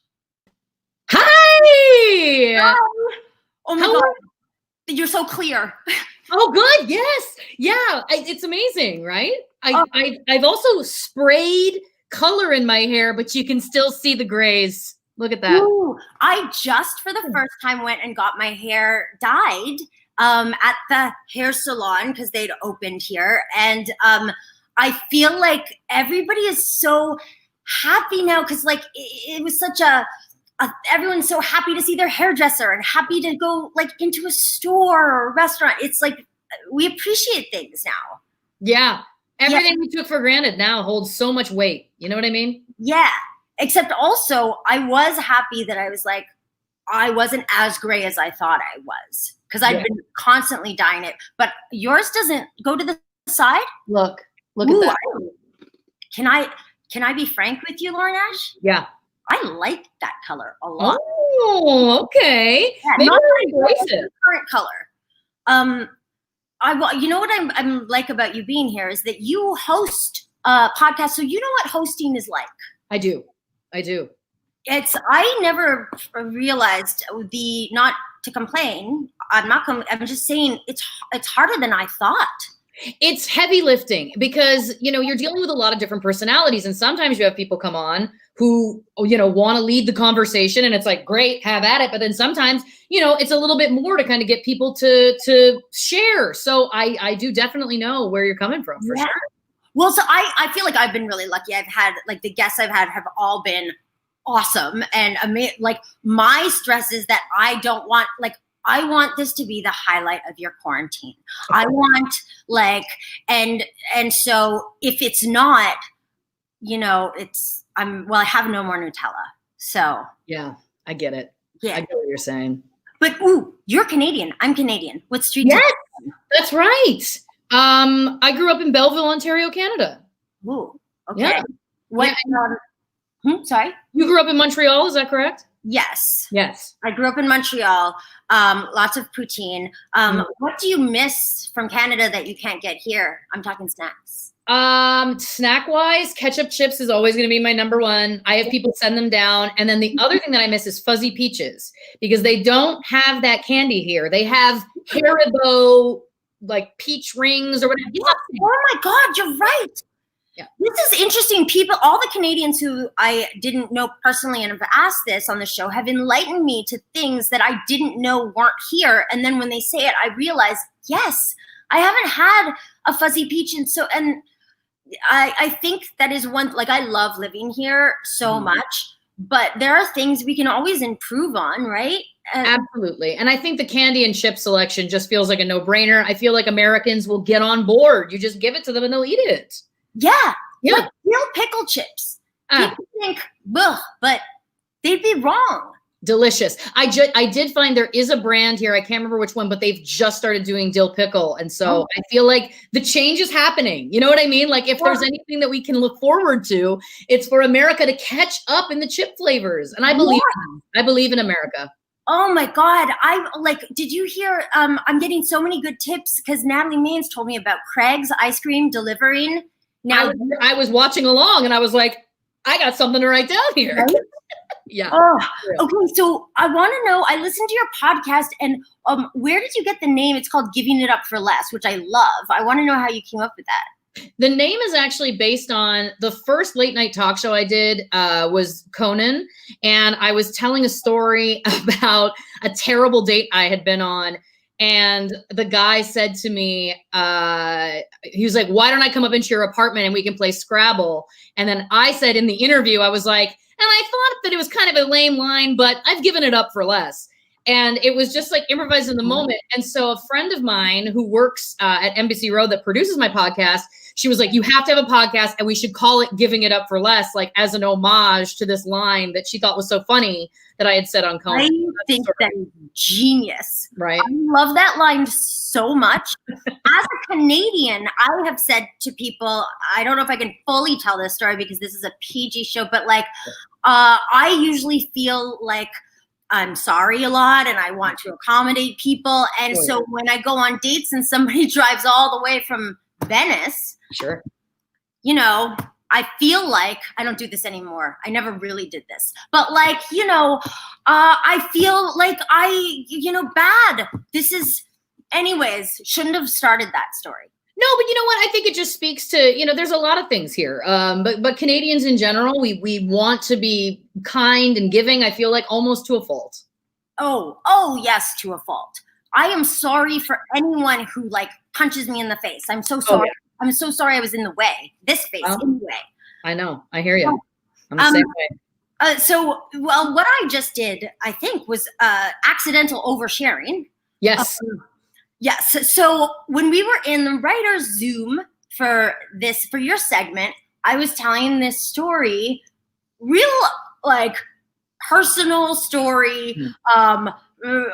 Hi. Hi. Oh my God. You're so clear. Oh, good. Yes. Yeah. It's amazing, right? I've also sprayed color in my hair, but you can still see the grays. Look at that. Ooh, I just for the first time went and got my hair dyed at the hair salon because they'd opened here. And I feel like everybody is so happy now because like it was such everyone's so happy to see their hairdresser and happy to go like into a store or a restaurant. It's like we appreciate things now. Yeah. Everything we took for granted now holds so much weight. You know what I mean? Yeah. Except also I was happy that I was like, I wasn't as gray as I thought I was because I'd been constantly dyeing it. But yours doesn't go to the side. Look at that. Can I be frank with you, Lauren Ash? Yeah. I like that color a lot. Oh, okay. Yeah, maybe not I'll embrace it. Current color. You know what I'm like about you being here is that you host a podcast, so you know what hosting is like. I do. I never realized not to complain. I'm just saying it's harder than I thought. It's heavy lifting because, you're dealing with a lot of different personalities. And sometimes you have people come on who, want to lead the conversation and it's like, great, have at it. But then sometimes, it's a little bit more to kind of get people to share. So I do definitely know where you're coming from for sure. Well, so I feel like I've been really lucky. I've had like the guests I've had have all been awesome. And like my stress is that I want this to be the highlight of your quarantine. I want and so if it's not, I have no more Nutella. So yeah, I get it. Yeah. I get what you're saying. But you're Canadian. I'm Canadian. What street? Yes, that's right. I grew up in Belleville, Ontario, Canada. Ooh, okay. Yeah. What? Sorry? You grew up in Montreal, is that correct? Yes. Yes. I grew up in Montreal. Lots of poutine. What do you miss from Canada that you can't get here? I'm talking snacks. Snack wise, ketchup chips is always going to be my number one. I have people send them down. And then the other thing that I miss is fuzzy peaches because they don't have that candy here. They have Haribo, like peach rings or whatever. Oh my God, you're right. Yeah. This is interesting. People, all the Canadians who I didn't know personally and have asked this on the show have enlightened me to things that I didn't know weren't here. And then when they say it, I realize, yes, I haven't had a fuzzy peach. And I think that is one, like I love living here so much, but there are things we can always improve on, right? Absolutely. And I think the candy and chip selection just feels like a no-brainer. I feel like Americans will get on board. You just give it to them and they'll eat it. Yeah. Like real pickle chips. People think, but they'd be wrong. Delicious. I did find there is a brand here. I can't remember which one, but they've just started doing dill pickle. And so I feel like the change is happening. You know what I mean? Like if there's anything that we can look forward to, it's for America to catch up in the chip flavors. And I believe in America. Oh my God. Did you hear, I'm getting so many good tips because Natalie Maines told me about Craig's ice cream delivering. Now I was watching along and I was like, I got something to write down here. Right? Yeah. Oh, okay. So I want to know, I listened to your podcast and where did you get the name? It's called Giving It Up for Less, which I love. I want to know how you came up with that. The name is actually based on the first late night talk show I did was Conan. And I was telling a story about a terrible date I had been on. And the guy said to me, he was like, why don't I come up into your apartment and we can play Scrabble? And then I said in the interview, I was like, and I thought that it was kind of a lame line, but I've given it up for less. And it was just like improvised in the moment. And so a friend of mine who works at Embassy Road that produces my podcast, she was like, you have to have a podcast and we should call it Giving It Up for Less, like as an homage to this line that she thought was so funny that I had said on Conan. I think that is genius. Right. I love that line so much. As a Canadian, I have said to people, I don't know if I can fully tell this story because this is a PG show, but like, I usually feel like I'm sorry a lot and I want to accommodate people. And so when I go on dates and somebody drives all the way from Venice, sure, you know, I feel like I don't do this anymore. I never really did this, but like, you know, I feel like bad. This is, anyways, shouldn't have started that story. No, but you know what? I think it just speaks to, there's a lot of things here. But Canadians in general, we want to be kind and giving, I feel like almost to a fault. Oh, yes, to a fault. I am sorry for anyone who like punches me in the face. I'm so sorry. Yeah. I'm so sorry I was in the way. This face in the way. I know. I hear you. I'm the same way. So what I just did, I think, was accidental oversharing. Yes. Yes. So when we were in the writer's Zoom for your segment, I was telling this story, real like personal story,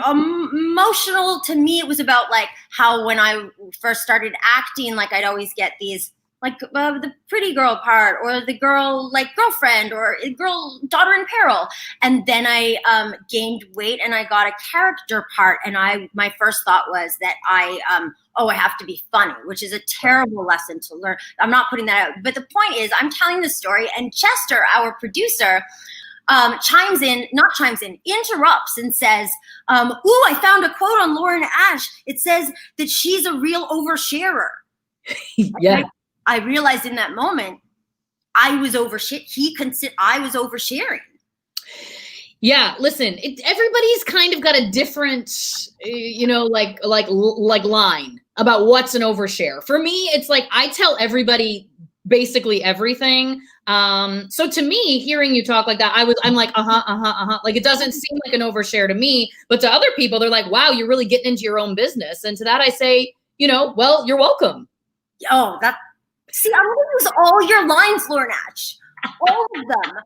emotional to me. It was about like how when I first started acting, like I'd always get these like the pretty girl part or the girl like girlfriend or girl daughter in peril. And then I gained weight and I got a character part. And my first thought was that I have to be funny, which is a terrible lesson to learn. I'm not putting that out. But the point is I'm telling the story and Chester, our producer, interrupts and says, ooh, I found a quote on Lauren Ash. It says that she's a real oversharer. Yeah. I realized in that moment, I was I was oversharing. Yeah, listen, everybody's kind of got a different, like line about what's an overshare. For me, it's like I tell everybody basically everything. So to me, hearing you talk like that, I'm like, like it doesn't seem like an overshare to me, but to other people, they're like, wow, you're really getting into your own business. And to that I say, well, you're welcome. See, I'm going to use all your lines, Lauren Ash. All of them.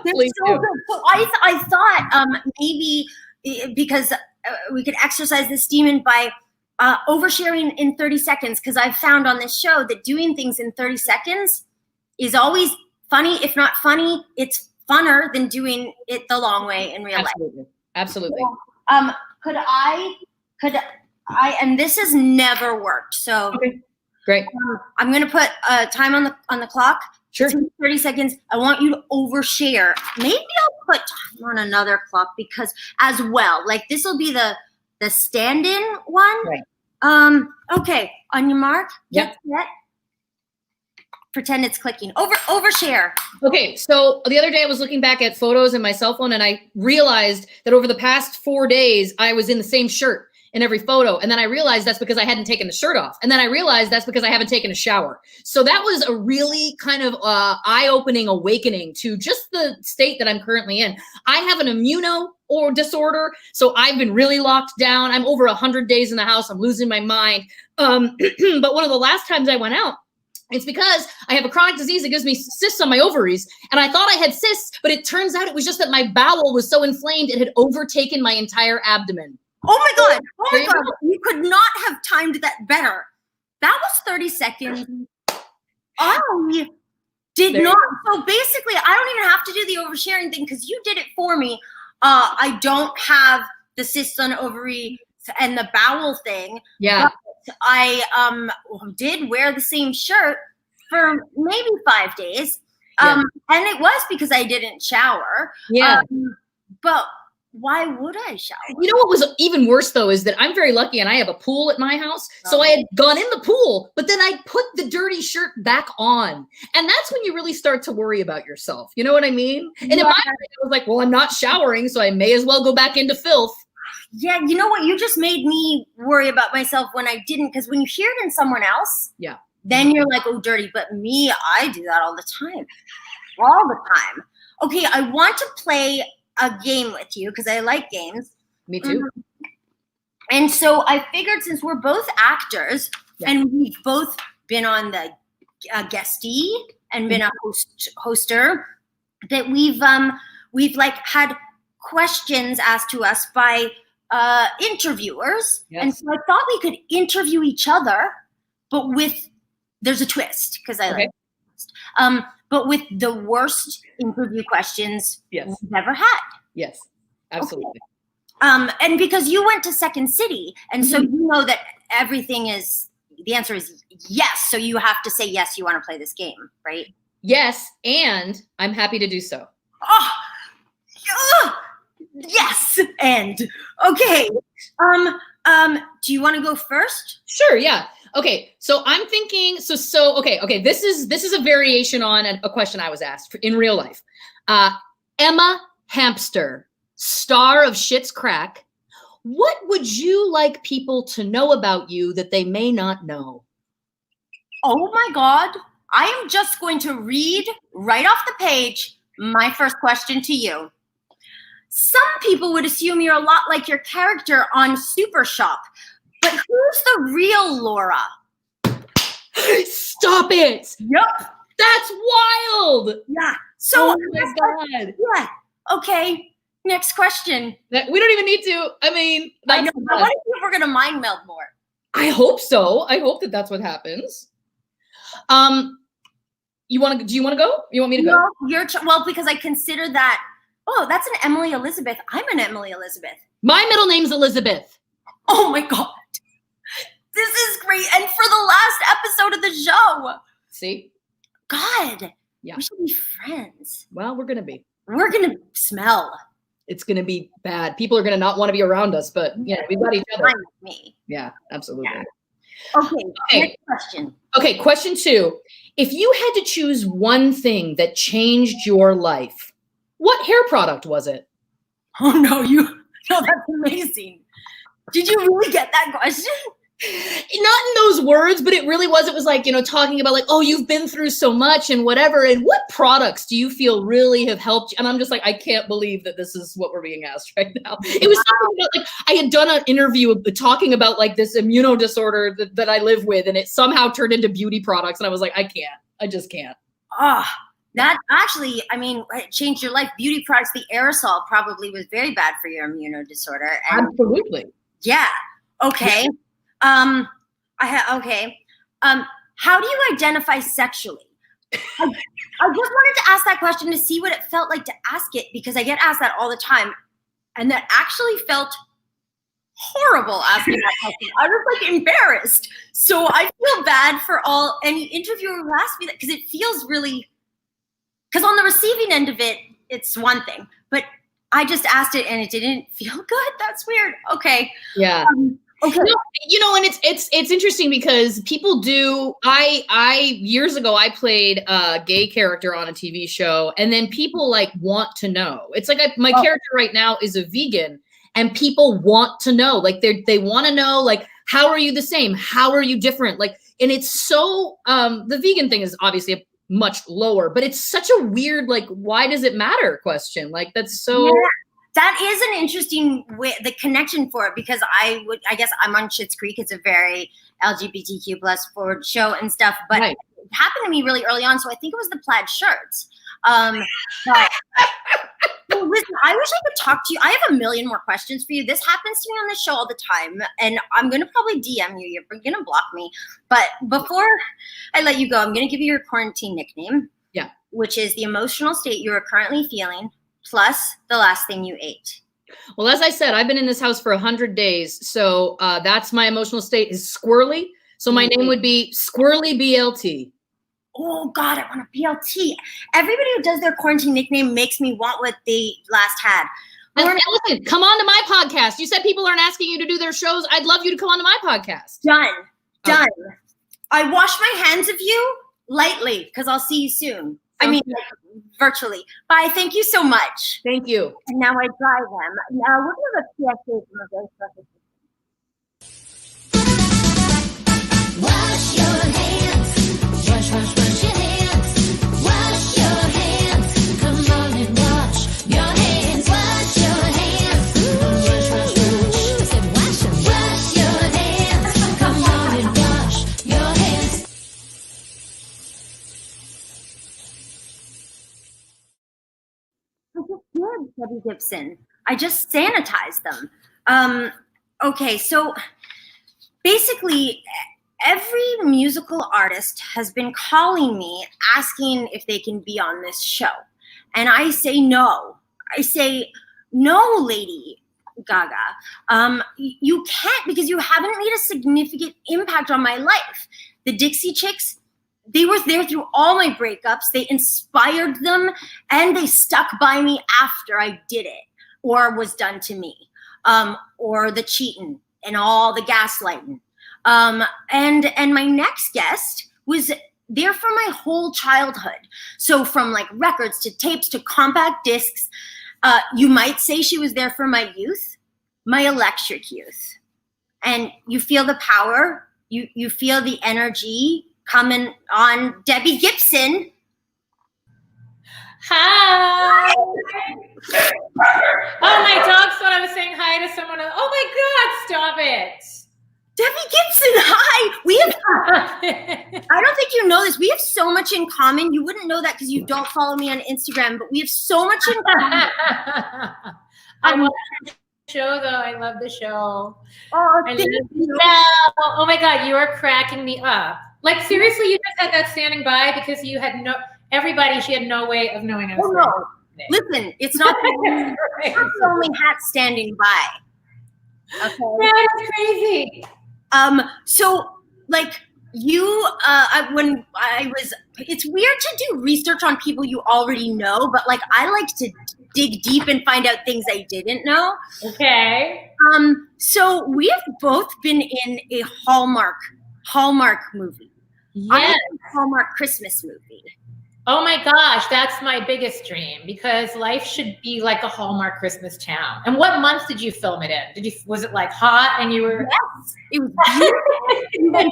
They're so good. So I thought maybe because we could exercise this demon by oversharing in 30 seconds, because I've found on this show that doing things in 30 seconds is always funny. If not funny, it's funner than doing it the long way in real life. Absolutely. So, could I, and this has never worked. So okay. Great. I'm going to put time on the clock. Sure. 30 seconds. I want you to overshare. Maybe I'll put time on another clock because as well, like this will be the stand-in one. Right. Okay. On your mark. Yep. Set. Pretend it's clicking. Overshare. Okay. So the other day I was looking back at photos in my cell phone and I realized that over the past 4 days, I was in the same shirt in every photo. And then I realized that's because I hadn't taken the shirt off. And then I realized that's because I haven't taken a shower. So that was a really kind of eye-opening awakening to just the state that I'm currently in. I have an disorder. So I've been really locked down. I'm over 100 days in the house. I'm losing my mind. But one of the last times I went out, it's because I have a chronic disease that gives me cysts on my ovaries. And I thought I had cysts, but it turns out it was just that my bowel was so inflamed, it had overtaken my entire abdomen. Oh my God. You could not have timed that better. That was 30 seconds. I did not. So basically, I don't even have to do the oversharing thing because you did it for me. I don't have the cysts on ovary and the bowel thing. Yeah. But I did wear the same shirt for maybe 5 days. And it was because I didn't shower. Yeah. But why would I shower? You know what was even worse though is that I'm very lucky and I have a pool at my house. So I had gone in the pool, but then I put the dirty shirt back on. And that's when you really start to worry about yourself. You know what I mean? And in my mind, I was like, well, I'm not showering, so I may as well go back into filth. Yeah, you know what? You just made me worry about myself when I didn't, because when you hear it in someone else, yeah, then you're like, oh, dirty. But me, I do that all the time. All the time. Okay, I want to play a game with you because I like games. Me too. And so I figured since we're both actors and we've both been on the guestee and been a hoster, that we've like had questions asked to us by interviewers. Yes. And so I thought we could interview each other, but there's a twist because I like but with the worst interview questions we've ever had. Yes, absolutely. Okay. And because you went to Second City, and so you know that the answer is yes. So you have to say yes, you want to play this game, right? Yes, and I'm happy to do so. Oh, yes, and okay. Do you want to go first? Sure, yeah. Okay, so I'm thinking, okay, this is a variation on a question I was asked in real life. Emma Hampshire, star of Schitt's Crack, what would you like people to know about you that they may not know? Oh my God, I am just going to read right off the page my first question to you. Some people would assume you're a lot like your character on Super Shop, but who's the real Laura? Stop it! Yep. That's wild! Yeah. So, oh my God. Yeah. Okay. Next question. We don't even need to. I mean, I know. I wonder if we're gonna mind meld more. I hope so. I hope that's what happens. Do you want to go? You want me to go? No, well, because I consider that. Oh, that's an Emily Elizabeth. I'm an Emily Elizabeth. My middle name's Elizabeth. Oh my God. This is great. And for the last episode of the show. See? God. Yeah. We should be friends. Well, we're going to be. We're going to smell. It's going to be bad. People are going to not want to be around us, but we've got each other. Fine with me. Yeah, absolutely. Yeah. Okay. Next question. Okay, question 2. If you had to choose one thing that changed your life, what hair product was it? Oh, no, that's amazing. Did you really get that question? Not in those words, but it really was. It was like, talking about like, oh, you've been through so much and whatever. And what products do you feel really have helped you? And I'm just like, I can't believe that this is what we're being asked right now. It was something about like, I had done an interview talking about like this immunodisorder that I live with, and it somehow turned into beauty products. And I was like, I just can't. That actually, I mean, it changed your life. Beauty products, the aerosol probably was very bad for your immunodisorder. Absolutely. Yeah. Okay. How do you identify sexually? I just wanted to ask that question to see what it felt like to ask it, because I get asked that all the time, and that actually felt horrible asking that question. I was like embarrassed. So I feel bad for any interviewer who asks me that, because it feels really, because on the receiving end of it, it's one thing, but I just asked it and it didn't feel good. That's weird. Okay. Yeah. Okay. And it's interesting because people do. I years ago I played a gay character on a TV show, and then people like want to know. It's like my character right now is a vegan, and people want to know. Like they want to know, like, how are you the same? How are you different? Like, and it's so the vegan thing is obviously much lower, but it's such a weird, like, why does it matter question? Like, that's so. Yeah. That is an interesting way, the connection for it, because I guess I'm on Schitt's Creek. It's a very LGBTQ plus forward show and stuff, but it happened to me really early on. So I think it was the plaid shirts. But well, listen, I wish I could talk to you. I have a million more questions for you. This happens to me on the show all the time, and I'm going to probably DM you. You're going to block me. But before I let you go, I'm going to give you your quarantine nickname. Yeah. Which is the emotional state you are currently feeling, plus the last thing you ate. Well, as I said, I've been in this house for 100 days. So that's my emotional state is squirrely. So my name would be Squirrely BLT. Oh God, I want a BLT. Everybody who does their quarantine nickname makes me want what they last had. And listen, come on to my podcast. You said people aren't asking you to do their shows. I'd love you to come on to my podcast. Done. I wash my hands of you lightly because I'll see you soon. I mean, like, virtually. Bye. Thank you so much. Thank you. And now I dry them. Now we're going to have a PSA from a very special. Wash your hands. Wash your hands. Wash your hands. Come on and wash your hands. Wash your hands. Wash. I said wash your hands. Come on and wash your hands. I just did, Debbie Gibson. I just sanitized them. Okay, so basically, every musical artist has been calling me asking if they can be on this show. And I say no. I say, no, Lady Gaga. You can't, because you haven't made a significant impact on my life. The Dixie Chicks, they were there through all my breakups. They inspired them, and they stuck by me after I did it or was done to me, or the cheating and all the gaslighting. And my next guest was there for my whole childhood. So from like records to tapes to compact discs, you might say she was there for my youth, my electric youth. And you feel the power, you feel the energy coming on Debbie Gibson. Hi. Oh, my dog thought I was saying hi to someone else. Oh my God, stop it. Debbie Gibson, hi. We have, I don't think you know this. We have so much in common. You wouldn't know that because you don't follow me on Instagram, but we have so much in common. I love the show, though. I love the show. Oh, I love you. Oh my God, you are cracking me up. Like, seriously, you just had that standing by because you had she had no way of knowing I was no. Listen, it's not the only hat standing by. Okay. That's crazy. So like it's weird to do research on people you already know, but like I like to dig deep and find out things I didn't know. Okay. So we have both been in a Hallmark movie. Yes. A Hallmark Christmas movie. Oh my gosh, that's my biggest dream because life should be like a Hallmark Christmas town. And what month did you film it in? Was it like hot and you were? Yes, it was beautiful.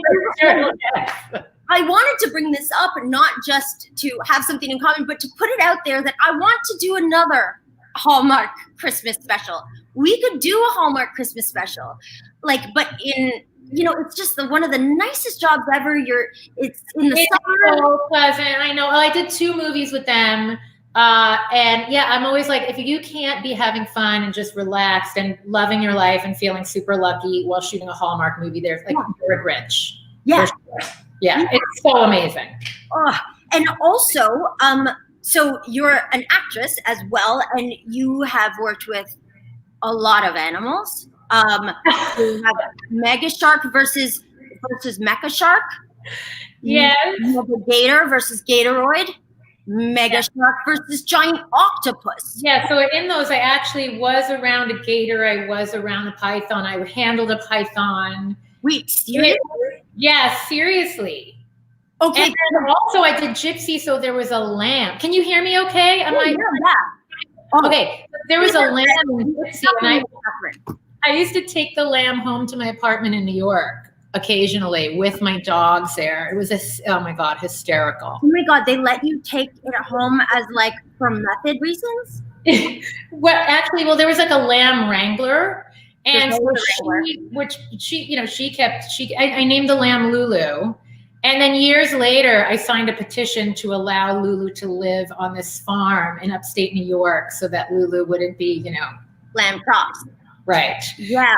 I wanted to bring this up, not just to have something in common, but to put it out there that I want to do another Hallmark Christmas special. We could do a Hallmark Christmas special, but in. It's just one of the nicest jobs ever. It's in the summer. So pleasant. I know. Well, I did 2 movies with them. And yeah, I'm always like, if you can't be having fun and just relaxed and loving your life and feeling super lucky while shooting a Hallmark movie, you're a Grinch. Yeah. Sure. Yeah. It's so amazing. And also, so you're an actress as well, and you have worked with a lot of animals. We have Mega Shark versus Mecha Shark. Yes. You have a Gator versus Gatoroid. Mega Shark versus Giant Octopus. Yeah, so in those, I actually was around a gator. I was around a python. I handled a python. Wait, seriously? Yeah, seriously. Okay. And then also I did Gypsy, so there was a lamb. Can you hear me okay? Yeah. Okay, there was a lamb in Gypsy, and I used to take the lamb home to my apartment in New York occasionally with my dogs there. It was oh my God, hysterical. Oh my God, they let you take it home as for method reasons? Well, there was a lamb wrangler. And so I named the lamb Lulu. And then years later, I signed a petition to allow Lulu to live on this farm in upstate New York so that Lulu wouldn't be, lamb chops. Right. Yeah.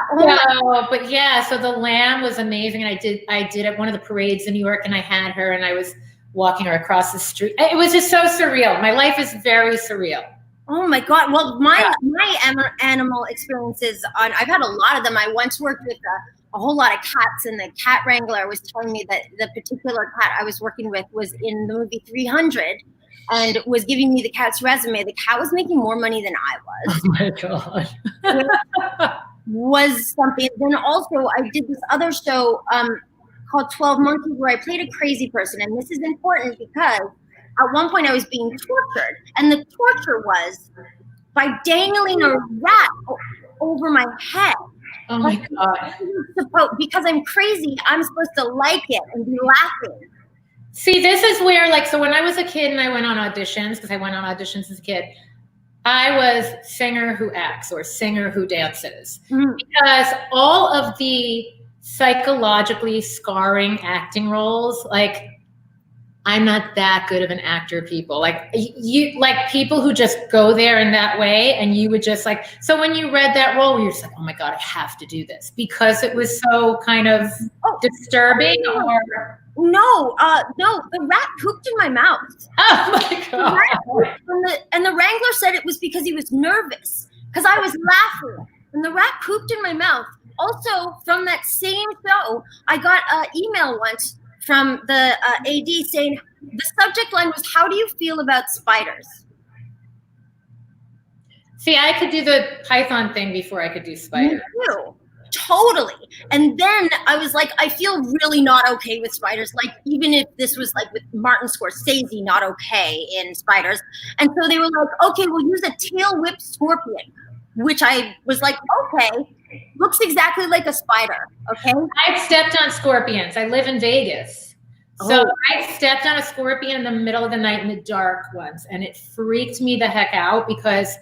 So the lamb was amazing. And I did at one of the parades in New York, and I had her, and I was walking her across the street. It was just so surreal. My life is very surreal. Oh my God. Well, my animal experiences I've had a lot of them. I once worked with a whole lot of cats, and the cat wrangler was telling me that the particular cat I was working with was in the movie 300 and was giving me the cat's resume. The cat was making more money than I was. Oh my God. Was something. Then also I did this other show called 12 Monkeys where I played a crazy person. And this is important because at one point I was being tortured, and the torture was by dangling a rat over my head. Oh my God. Because I'm crazy, I'm supposed to like it and be laughing. See, this is where, like, so when I was a kid and I went on auditions, because I went on auditions as a kid, I was singer who acts or singer who dances. Because all of the psychologically scarring acting roles, like, I'm not that good of an actor, people. Like, you, like, people who just go there in that way, and you would just like, so when you read that role, you're just like, oh my God, I have to do this, because it was so kind of disturbing, or... No, the rat pooped in my mouth. Oh my God. And the wrangler said it was because he was nervous, because I was laughing. And the rat pooped in my mouth. Also, from that same show, I got an email once from the AD saying, the subject line was, how do you feel about spiders? See, I could do the Python thing before I could do spiders. Me too. Totally. And then I was like, I feel really not okay with spiders. Like, even if this was like with Martin Scorsese, not okay in spiders. And so they were like, okay, we'll use a tail whip scorpion, which I was like, okay, looks exactly like a spider. Okay. I've stepped on scorpions. I live in Vegas. So I stepped on a scorpion in the middle of the night in the dark once, and it freaked me the heck out, because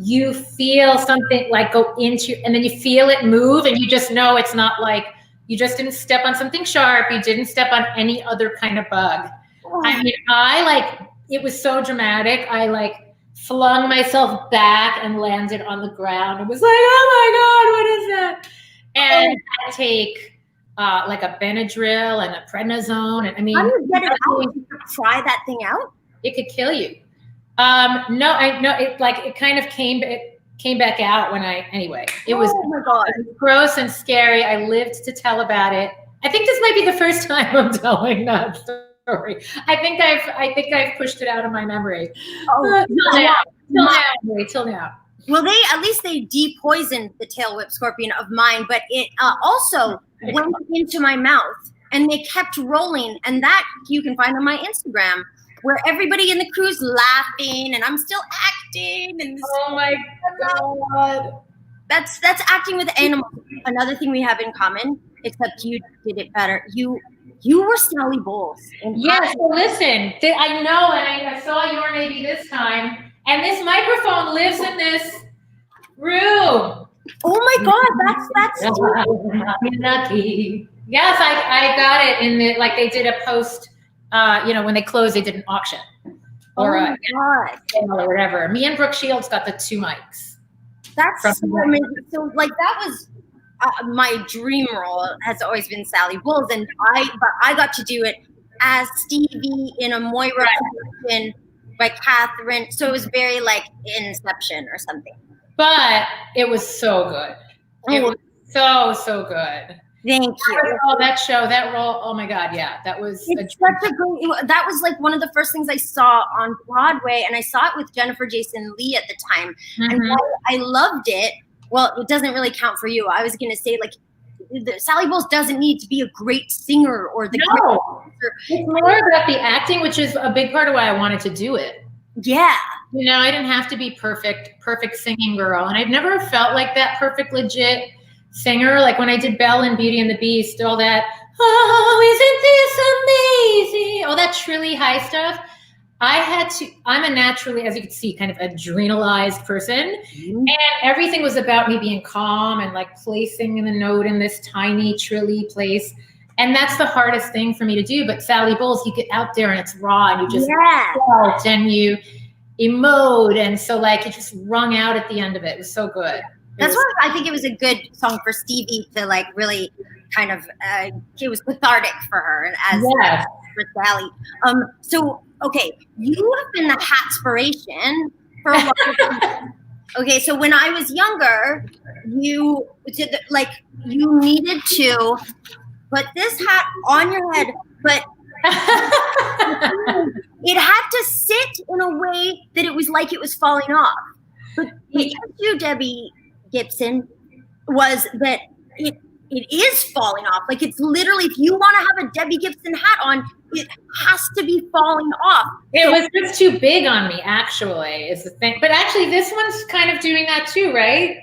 you feel something like go into, and then you feel it move, and you just know it's not like, you just didn't step on something sharp. You didn't step on any other kind of bug. I mean, it was so dramatic. I like flung myself back and landed on the ground. It was like, oh my God, what is that? And I take like a Benadryl and a prednisone. And I mean, how do you get it out? You try that thing out? It could kill you. No, it kind of came back out when anyway, it was, oh my God, it was gross and scary. I lived to tell about it. I think this might be the first time I'm telling that story. I think I've pushed it out of my memory. Till now. Well, at least they depoisoned the tail whip scorpion of mine, but it also went into my mouth, and they kept rolling, and that you can find on my Instagram, where everybody in the crew's laughing, and I'm still acting. And oh my God, that's acting with animals. Another thing we have in common, except you did it better. You were Sally Bowles. Yes, well, listen, I know, and I saw your maybe this time, and this microphone lives in this room. Oh my God, that's lucky. Yes, I got it in the, like, they did a post. When they closed, they did an auction or or whatever. Me and Brooke Shields got the 2 mics. That's so amazing. So, like, that was my dream role. Has always been Sally Bowles, and I got to do it as Stevie in a Moira production by Catherine. So it was very like Inception or something. But it was so good. It was so good. Thank you. Oh, that show, that role. Oh my God, yeah, that was. That was like one of the first things I saw on Broadway, and I saw it with Jennifer Jason Leigh at the time, and I loved it. Well, it doesn't really count for you. I was going to say, like, Sally Bowles doesn't need to be a great singer or the great dancer. It's more about the acting, which is a big part of why I wanted to do it. Yeah. I didn't have to be perfect singing girl, and I've never felt like that perfect, legit singer. Like when I did Belle in Beauty and the Beast, all that, oh, isn't this amazing? All that trilly high stuff. I'm a naturally, as you can see, kind of adrenalized person. And everything was about me being calm and like placing the note in this tiny trilly place. And that's the hardest thing for me to do. But Sally Bowles, you get out there and it's raw and you just felt and you emote. And so like it just wrung out at the end of it. It was so good. That's why I think it was a good song for Stevie to like really kind of, it was cathartic for her as for Sally. So, okay, you have been the hatspiration for a while. Okay, so when I was younger, you needed to put this hat on your head, but it had to sit in a way that it was like it was falling off. But the issue, Debbie Gibson, was that it is falling off. Like it's literally, if you want to have a Debbie Gibson hat on, it has to be falling off. It was just too big on me, actually, is the thing. But actually, this one's kind of doing that too, right?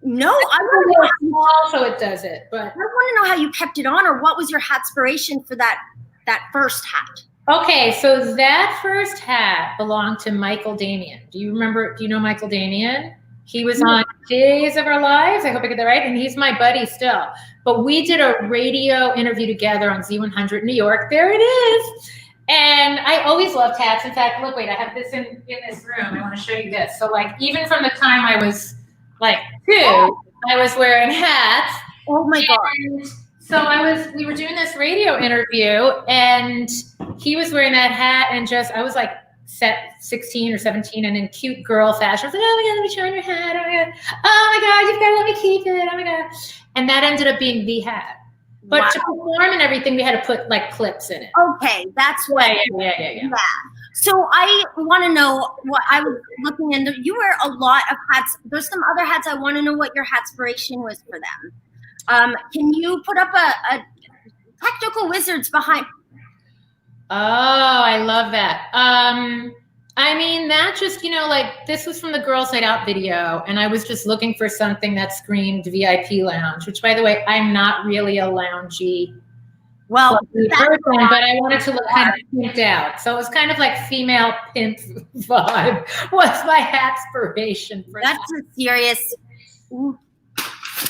No, I want to know. Also, it does it, but I want to know how you kept it on, or what was your hatspiration for that first hat? okay, so that first hat belonged to Michael Damian. Do you know Michael Damian? He was on Days of Our Lives. I hope I get that right. And he's my buddy still. But we did a radio interview together on Z100 New York. There it is. And I always loved hats. In fact, look, wait, I have this in this room. I want to show you this. So like, even from the time I was like 2, I was wearing hats. Oh my God. So we were doing this radio interview and he was wearing that hat and I was like 16 or 17 and in cute girl fashion. I was like, oh my God, let me show you your hat. Oh my God, you've got to let me keep it. Oh my God. And that ended up being the hat. But to perform and everything, we had to put like clips in it. Okay, that's what. Yeah. So I want to know what I was looking into. You wear a lot of hats. There's some other hats. I want to know what your hatspiration was for them. Can you put up a technical wizards behind? Oh, I love that. I mean, that just, like this was from the Girls Night Out video, and I was just looking for something that screamed VIP lounge, which, by the way, I'm not really a loungy person, but I wanted to look kind of pimped out. So it was kind of like female pimp vibe was my hatspiration for That's a serious.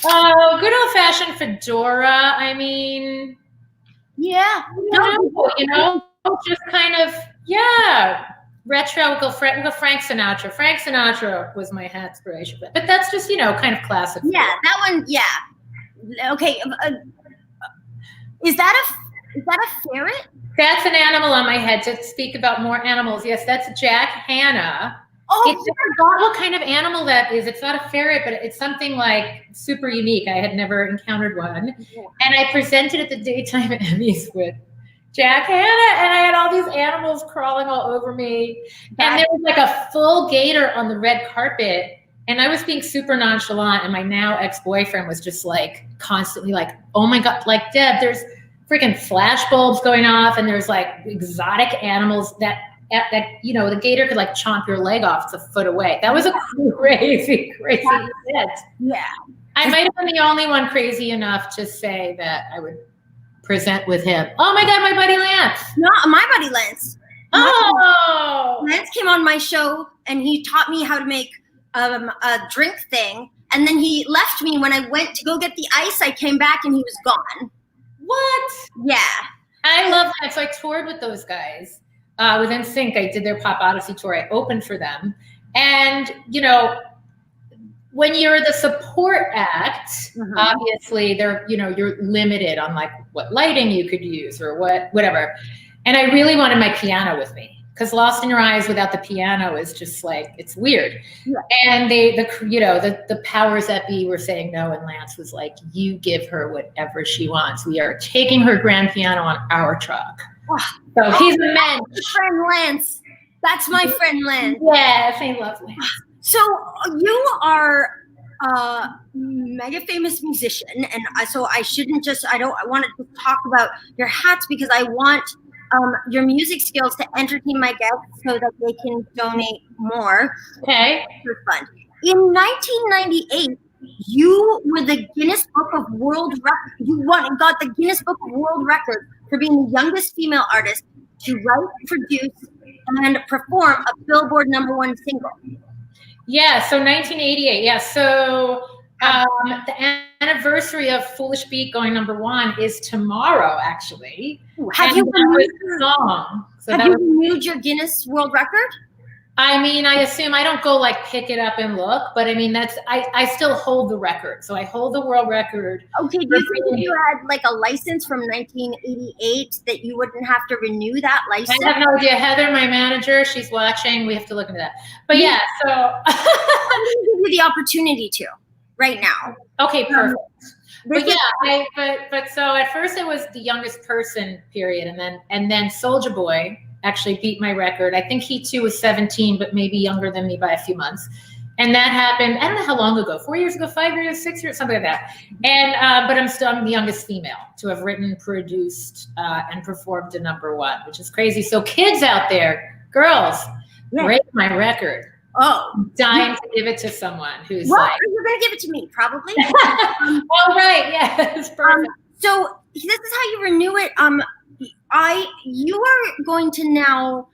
Oh, good old-fashioned fedora. I mean, yeah, just kind of, retro. We'll go Frank Sinatra. Frank Sinatra was my hatspiration, but that's just kind of classic. Yeah, that one. Yeah. Okay. Is that a ferret? That's an animal on my head. To speak about more animals, yes, that's Jack Hanna. Oh, I forgot what kind of animal that is. It's not a ferret, but it's something like super unique. I had never encountered one. And I presented at the Daytime Emmys with Jack Hanna, and I had all these animals crawling all over me. And there was like a full gator on the red carpet. And I was being super nonchalant. And my now ex-boyfriend was just like constantly like, oh my God, like Deb, there's freaking flash bulbs going off. And there's like exotic animals that the gator could like chomp your leg off. It's a foot away. That was a crazy event. Yeah. I might have been the only one crazy enough to say that I would present with him. Oh my God, my buddy Lance. No, my buddy Lance. Oh. Lance came on my show and he taught me how to make a drink thing. And then he left me when I went to go get the ice. I came back and he was gone. What? Yeah. I love that. So I toured with those guys. With NSYNC, I did their Pop Odyssey tour. I opened for them. And, when you're the support act, obviously you're limited on like what lighting you could use or whatever. And I really wanted my piano with me because Lost in Your Eyes without the piano is just like, it's weird. Yeah. And the powers that be were saying no. And Lance was like, you give her whatever she wants. We are taking her grand piano on our truck. So he's a man. Friend Lance. That's my friend Lance. Yes, I love Lance. So you are a mega famous musician, and so I want to talk about your hats because I want your music skills to entertain my guests so that they can donate more. Okay. For fun. In 1998, you were the Guinness Book of World Records. You got the Guinness Book of World Records for being the youngest female artist to write, produce, and perform a Billboard #1 single. Yeah, so 1988. Yeah, so the anniversary of Foolish Beat going #1 is tomorrow, actually. Have you renewed your Guinness World Record? I mean, I assume I don't go like pick it up and look, but I mean, I still hold the record. So I hold the world record. Okay, do you think if you had like a license from 1988 that you wouldn't have to renew that license? I have no idea. Heather, my manager, she's watching. We have to look into that. But yeah, so I'm going to give you the opportunity to right now. Okay, perfect. But yeah, but so at first it was the youngest person period, and then Soulja Boy actually beat my record. I think he too was 17, but maybe younger than me by a few months. And that happened, I don't know how long ago, 4 years ago, 5 years, 6 years, something like that. And, but I'm the youngest female to have written, produced, and performed to #1, which is crazy. So kids out there, girls, break my record. Oh, I'm dying to give it to someone who's well, like, you're going to give it to me, probably. oh, right, yeah, it's perfect. So this is how you renew it. You are going to now,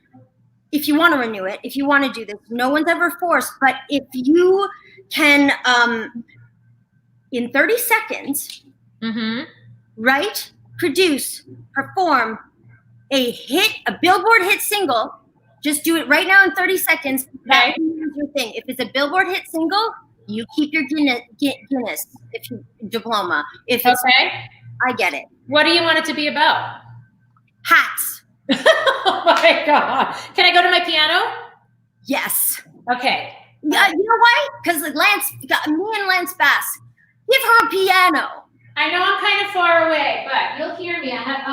if you want to renew it, if you want to do this, no one's ever forced, but if you can, in 30 seconds, write, produce, perform a Billboard hit single, just do it right now in 30 seconds. That is your thing. If it's a Billboard hit single, you keep your Guinness diploma. If it's, I get it. What do you want it to be about? Hats. Oh my God. Can I go to my piano? Yes. Okay. You know why? Because me and Lance Bass, give her a piano. I know I'm kind of far away, but you'll hear me. I have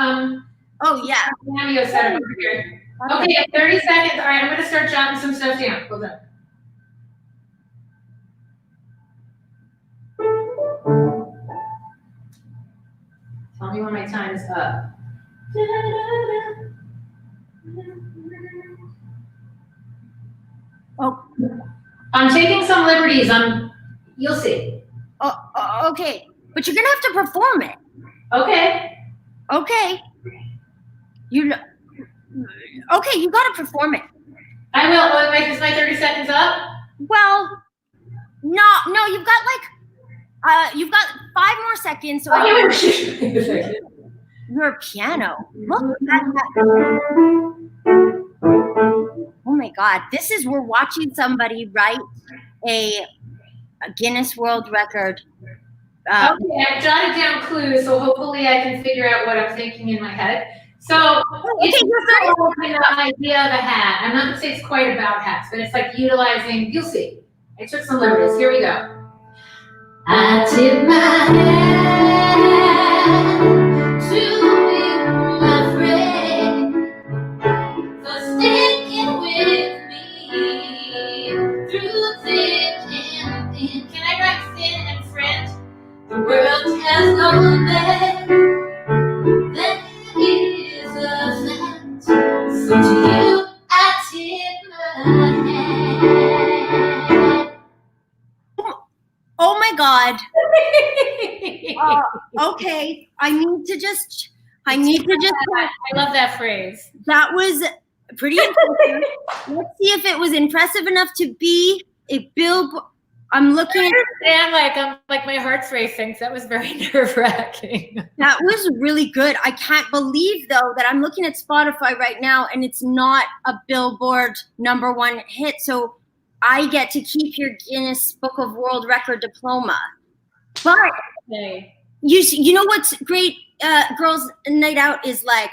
oh yeah. Cameo set up over here. Okay, 30 seconds. All right, I'm gonna start jotting some stuff down. Hold on. Tell me when my time is up. Oh, I'm taking some liberties. You'll see. Okay, but you're gonna have to perform it. Okay. Okay. Okay, you gotta perform it. I will. Is my 30 seconds up? Well, no, you've got 5 more seconds. So your piano. Look at that. Oh my God, we're watching somebody write a Guinness World Record. Okay, I've jotted down clues, so hopefully I can figure out what I'm thinking in my head. So it's the idea of a hat. I'm not gonna say it's quite about hats, but it's like utilizing, you'll see. I took some liberties. Here we go. I tip my hat to you, my friend, for sticking with me through thick and thin. Can I write thin and friend? The world has gone mad. That is a fact. So to you, I tip my hat. Oh my God. Okay. I love that phrase. That was pretty impressive. Let's see if it was impressive enough to be a Billboard. I'm looking at like my heart's racing. So that was very nerve-wracking. That was really good. I can't believe though that I'm looking at Spotify right now and it's not a Billboard #1 hit. So I get to keep your Guinness Book of World Record diploma. But you know what's great? Girls' Night Out is like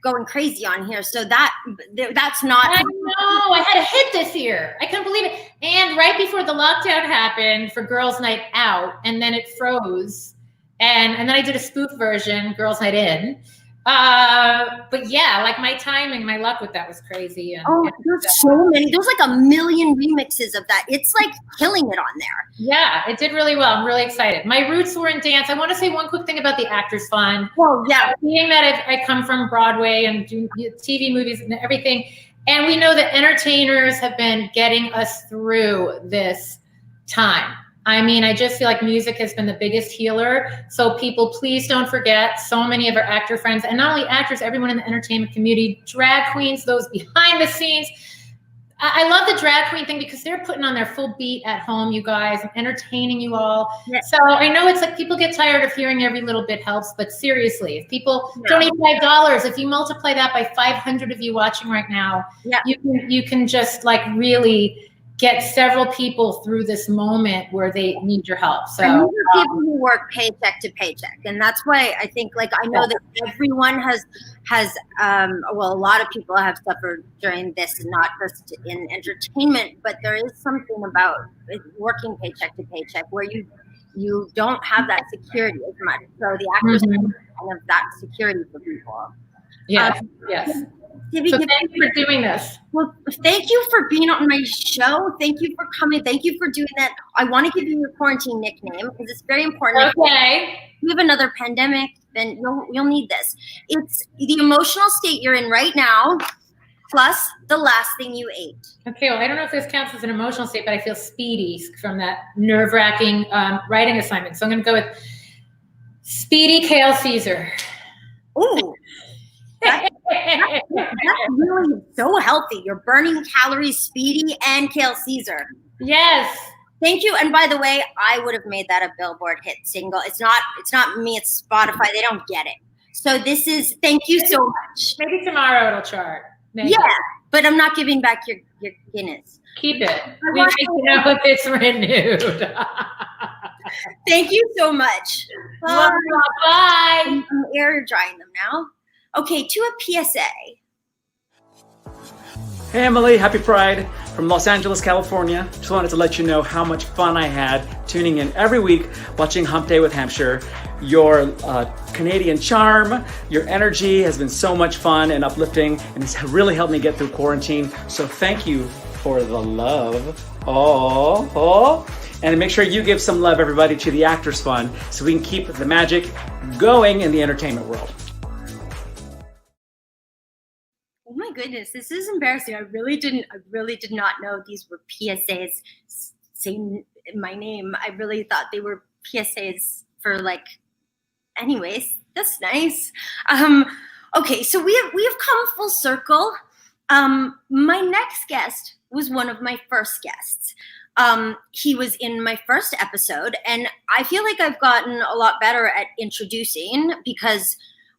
going crazy on here. So that's not. I know. I had a hit this year. I couldn't believe it. And right before the lockdown happened for Girls' Night Out, and then it froze, and then I did a spoof version, Girls' Night In. But yeah, like my timing, my luck with that was crazy. And there's so many. There's like 1 million remixes of that. It's like killing it on there. Yeah, it did really well. I'm really excited. My roots were in dance. I want to say one quick thing about the Actors Fund. Well, yeah. Being that I come from Broadway and do TV movies and everything, and we know that entertainers have been getting us through this time. I mean, I just feel like music has been the biggest healer. So people, please don't forget, so many of our actor friends, and not only actors, everyone in the entertainment community, drag queens, those behind the scenes. I love the drag queen thing because they're putting on their full beat at home, you guys, and entertaining you all. Yes. So I know it's like people get tired of hearing every little bit helps, but seriously, if people donate $5, if you multiply that by 500 of you watching right now, you can just like really get several people through this moment where they need your help. So and these are people who work paycheck to paycheck, and that's why I think, like, I know that everyone has well, a lot of people have suffered during this, not just in entertainment, but there is something about working paycheck to paycheck where you don't have that security as much. So the actors have kind of that security for people. Yes, yes. Gibby, So thank you for doing this. Well, thank you for being on my show. Thank you for coming. Thank you for doing that. I want to give you your quarantine nickname because it's very important. Okay. If we have another pandemic, then you'll need this. It's the emotional state you're in right now, plus the last thing you ate. Okay, well, I don't know if this counts as an emotional state, but I feel speedy from that nerve-wracking writing assignment. So I'm going to go with Speedy Kale Caesar. Ooh. That's really so healthy. You're burning calories, Speedy and Kale Caesar. Yes. Thank you. And by the way, I would have made that a Billboard hit single. It's not me, it's Spotify. They don't get it. So this is, thank you so much. Maybe tomorrow it'll chart. Maybe. Yeah, but I'm not giving back your Guinness. Keep it. We need to know if it's renewed. Thank you so much. Bye. Bye. I'm air drying them now. Okay, to a PSA. Hey Emily, happy Pride from Los Angeles, California. Just wanted to let you know how much fun I had tuning in every week watching Hump Day with Hampshire. Your Canadian charm, your energy has been so much fun and uplifting, and it's really helped me get through quarantine. So thank you for the love. Oh. And make sure you give some love, everybody, to the Actors Fund so we can keep the magic going in the entertainment world. Oh my goodness, this is embarrassing. I really did not know these were PSAs saying my name. I really thought they were PSAs for anyways, that's nice. Okay, so we have come full circle. My next guest was one of my first guests. He was in my first episode, and I feel like I've gotten a lot better at introducing because,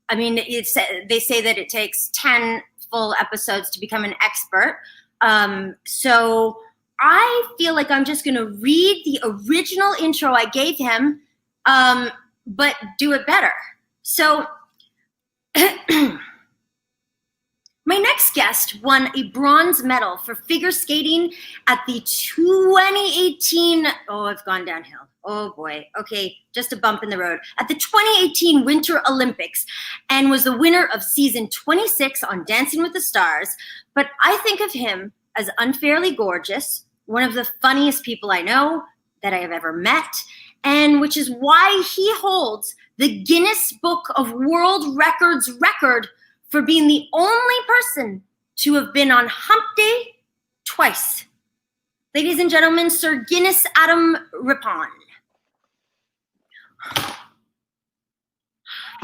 I mean, they say that it takes 10 full episodes to become an expert. So I feel like I'm just going to read the original intro I gave him, but do it better. So my next guest won a bronze medal for figure skating at the 2018, I've gone downhill. Oh boy. Okay, just a bump in the road. At the 2018 Winter Olympics, and was the winner of season 26 on Dancing with the Stars. But I think of him as unfairly gorgeous, one of the funniest people I know that I have ever met, and which is why he holds the Guinness Book of World Records record for being the only person to have been on Hump Day twice. Ladies and gentlemen, Sir Guinness Adam Rippon.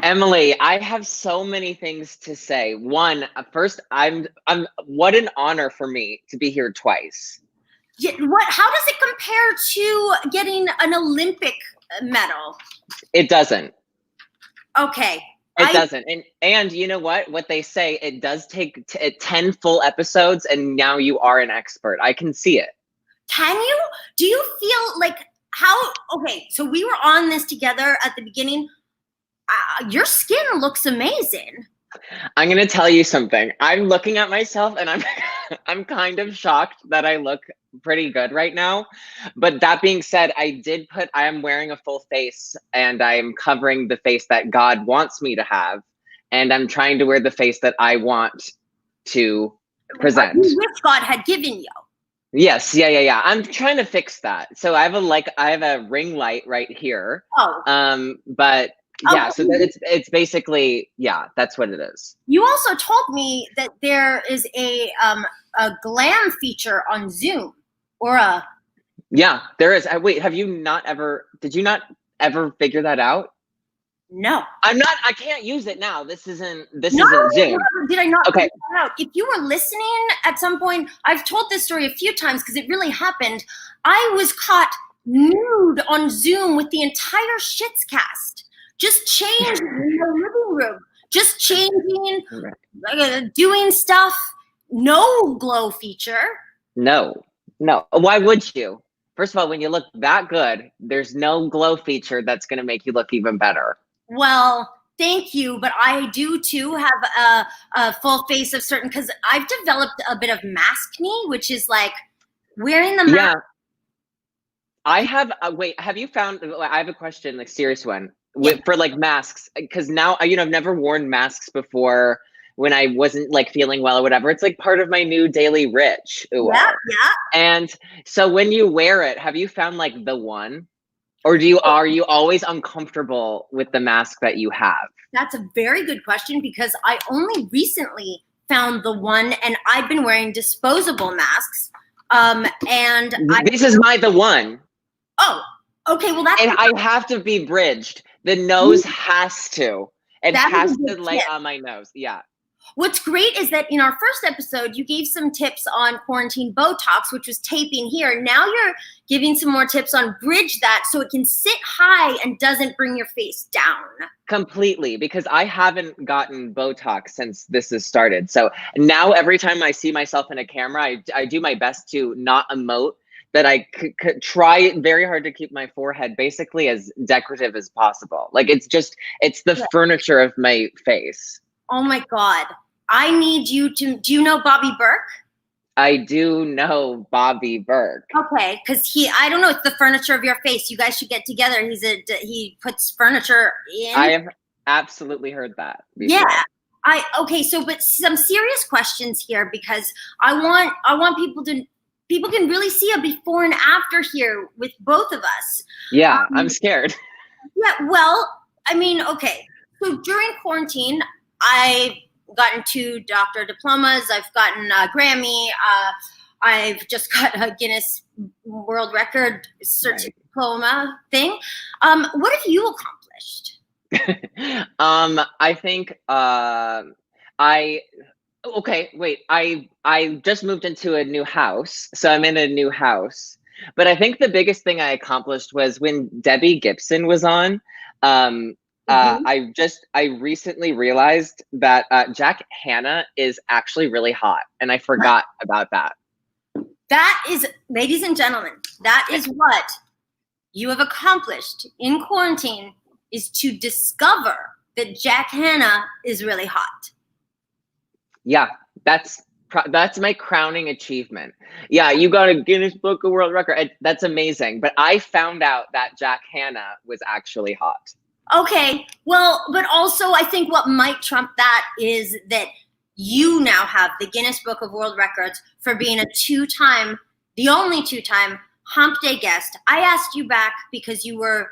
Emily, I have so many things to say. One, first, I'm what an honor for me to be here twice. Yeah, how does it compare to getting an Olympic medal? It doesn't. Okay. It doesn't. And you know what they say, it does take 10 full episodes, and now you are an expert. I can see it. Can you? Do you feel like okay, so we were on this together at the beginning. Your skin looks amazing. I'm going to tell you something. I'm looking at myself and I'm kind of shocked that I look pretty good right now. But that being said, I am wearing a full face, and I'm covering the face that God wants me to have. And I'm trying to wear the face that I want to present. What you wish God had given you. Yes, yeah. I'm trying to fix that. So I have a ring light right here. Oh. But yeah, so that it's basically, yeah, that's what it is. You also told me that there is a glam feature on Zoom, or a. Yeah, there is. Wait, did you not ever figure that out? No. I can't use it now. This isn't Zoom. Did I not okay. figure that out? If you were listening at some point, I've told this story a few times because it really happened. I was caught nude on Zoom with the entire Schitt's cast. Just changing in the living room. Just changing, doing stuff. No glow feature. No. Why would you? First of all, when you look that good, there's no glow feature that's going to make you look even better. Well, thank you, but I do too have a full face of certain, because I've developed a bit of maskne, which is like wearing the mask. Yeah. I have, wait, have you found, I have a question, like serious one, for like masks, because now, I've never worn masks before, when I wasn't like feeling well or whatever. It's like part of my new daily ritual. Yeah. And so when you wear it, have you found like the one? Or are you always uncomfortable with the mask that you have? That's a very good question because I only recently found the one, and I've been wearing disposable masks. This is the one. Oh, okay. Well, that's. And I have to be bridged. The nose has to. It has to lay on my nose. Yeah. What's great is that in our first episode, you gave some tips on quarantine Botox, which was taping here. Now you're giving some more tips on bridge that so it can sit high and doesn't bring your face down. Completely, because I haven't gotten Botox since this has started. So now every time I see myself in a camera, I do my best to not emote, that I could try very hard to keep my forehead basically as decorative as possible. Like it's the furniture of my face. Oh my God. I need you to, do you know Bobby Burke? I do know Bobby Burke. Okay, because I don't know, it's the furniture of your face. You guys should get together. He puts furniture in. I have absolutely heard that before. Yeah. But some serious questions here because I want people can really see a before and after here with both of us. Yeah, I'm scared. Yeah, well, I mean, okay. So during quarantine, I've gotten 2 doctor diplomas. I've gotten a Grammy. I've just got a Guinness World Record diploma thing. What have you accomplished? I think I just moved into a new house, so I'm in a new house. But I think the biggest thing I accomplished was when Debbie Gibson was on. I recently realized that Jack Hanna is actually really hot, and I forgot about that. That is, ladies and gentlemen, that is what you have accomplished in quarantine, is to discover that Jack Hanna is really hot. Yeah, that's my crowning achievement. Yeah, you got a Guinness Book of World Record. That's amazing. But I found out that Jack Hanna was actually hot. Okay, well, but also I think what might trump that is that you now have the Guinness Book of World Records for being the only two-time Hump Day guest. I asked you back because you were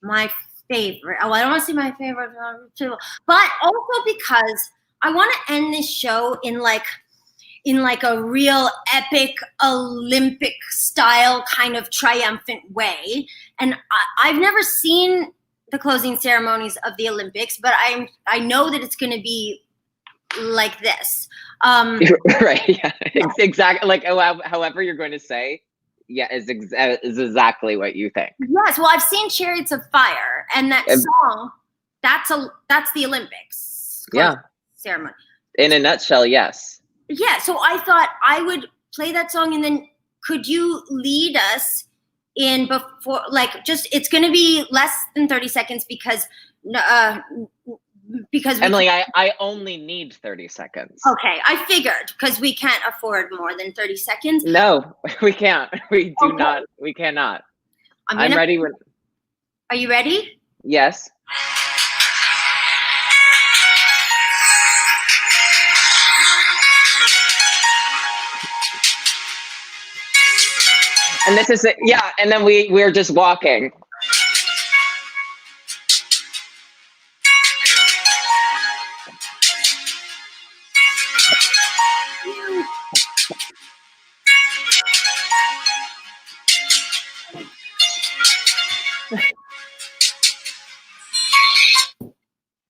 my favorite. Oh, I don't want to say my favorite too, but also because I want to end this show in like a real epic Olympic style kind of triumphant way. And I've never seen the closing ceremonies of the Olympics, but I know that it's going to be like this. Right. Yeah. Exactly. Like however you're going to say, yeah, is exactly what you think. Yes. Well, I've seen Chariots of Fire, and that song, that's the Olympics. Yeah. Ceremony. In a nutshell, yes. Yeah. So I thought I would play that song, and then could you lead us in before, like, just, it's going to be less than 30 seconds because Emily, I only need 30 seconds. Okay, I figured, because we can't afford more than 30 seconds. No, we can't. We do not. We cannot. I'm ready. Are you ready? Yes. And this is it. Yeah, and then we're just walking.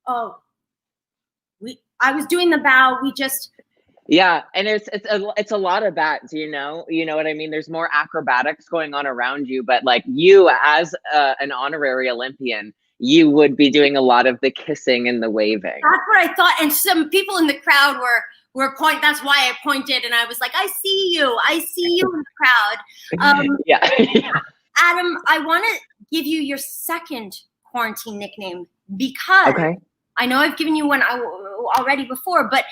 Oh, I was doing the bow. Yeah, and it's a lot of that. Do you know what I mean? There's more acrobatics going on around you, but like you as an honorary Olympian, you would be doing a lot of the kissing and the waving. That's what I thought, and some people in the crowd were pointing. That's why I pointed, and I was like, I see you in the crowd. Yeah. Adam, I want to give you your second quarantine nickname because I know I've given you one already before, but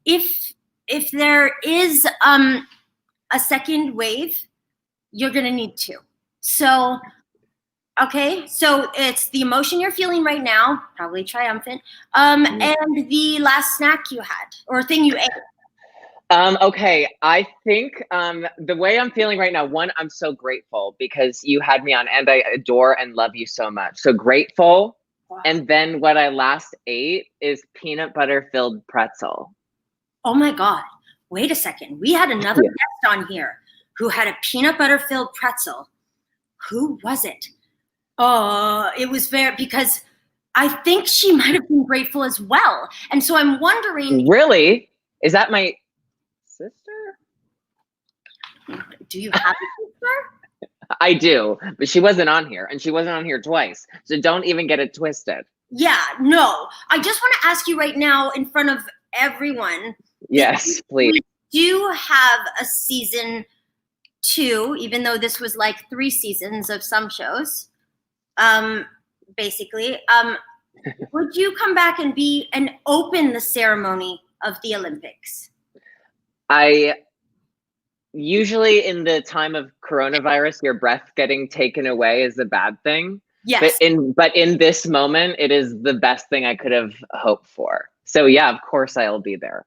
if there is a second wave, you're going to need 2. So Okay, so it's the emotion you're feeling right now, probably triumphant, and the last snack you had or thing you ate. Okay, I think the way I'm feeling right now, one, I'm so grateful because you had me on and I adore and love you so much. So grateful. Wow. And then what I last ate is peanut butter filled pretzel. Oh my God, wait a second. We had another guest on here who had a peanut butter filled pretzel. Who was it? It was because I think she might have been grateful as well. And so I'm wondering. Really? Is that my sister? Do you have a sister? I do, but she wasn't on here and she wasn't on here twice. So don't even get it twisted. Yeah, no. I just want to ask you right now in front of everyone. Yes, please. We do have a season 2, even though this was like 3 seasons of some shows. Basically, would you come back and open the ceremony of the Olympics? I usually in the time of coronavirus, your breath getting taken away is a bad thing. Yes. But in this moment, it is the best thing I could have hoped for. So yeah, of course I'll be there.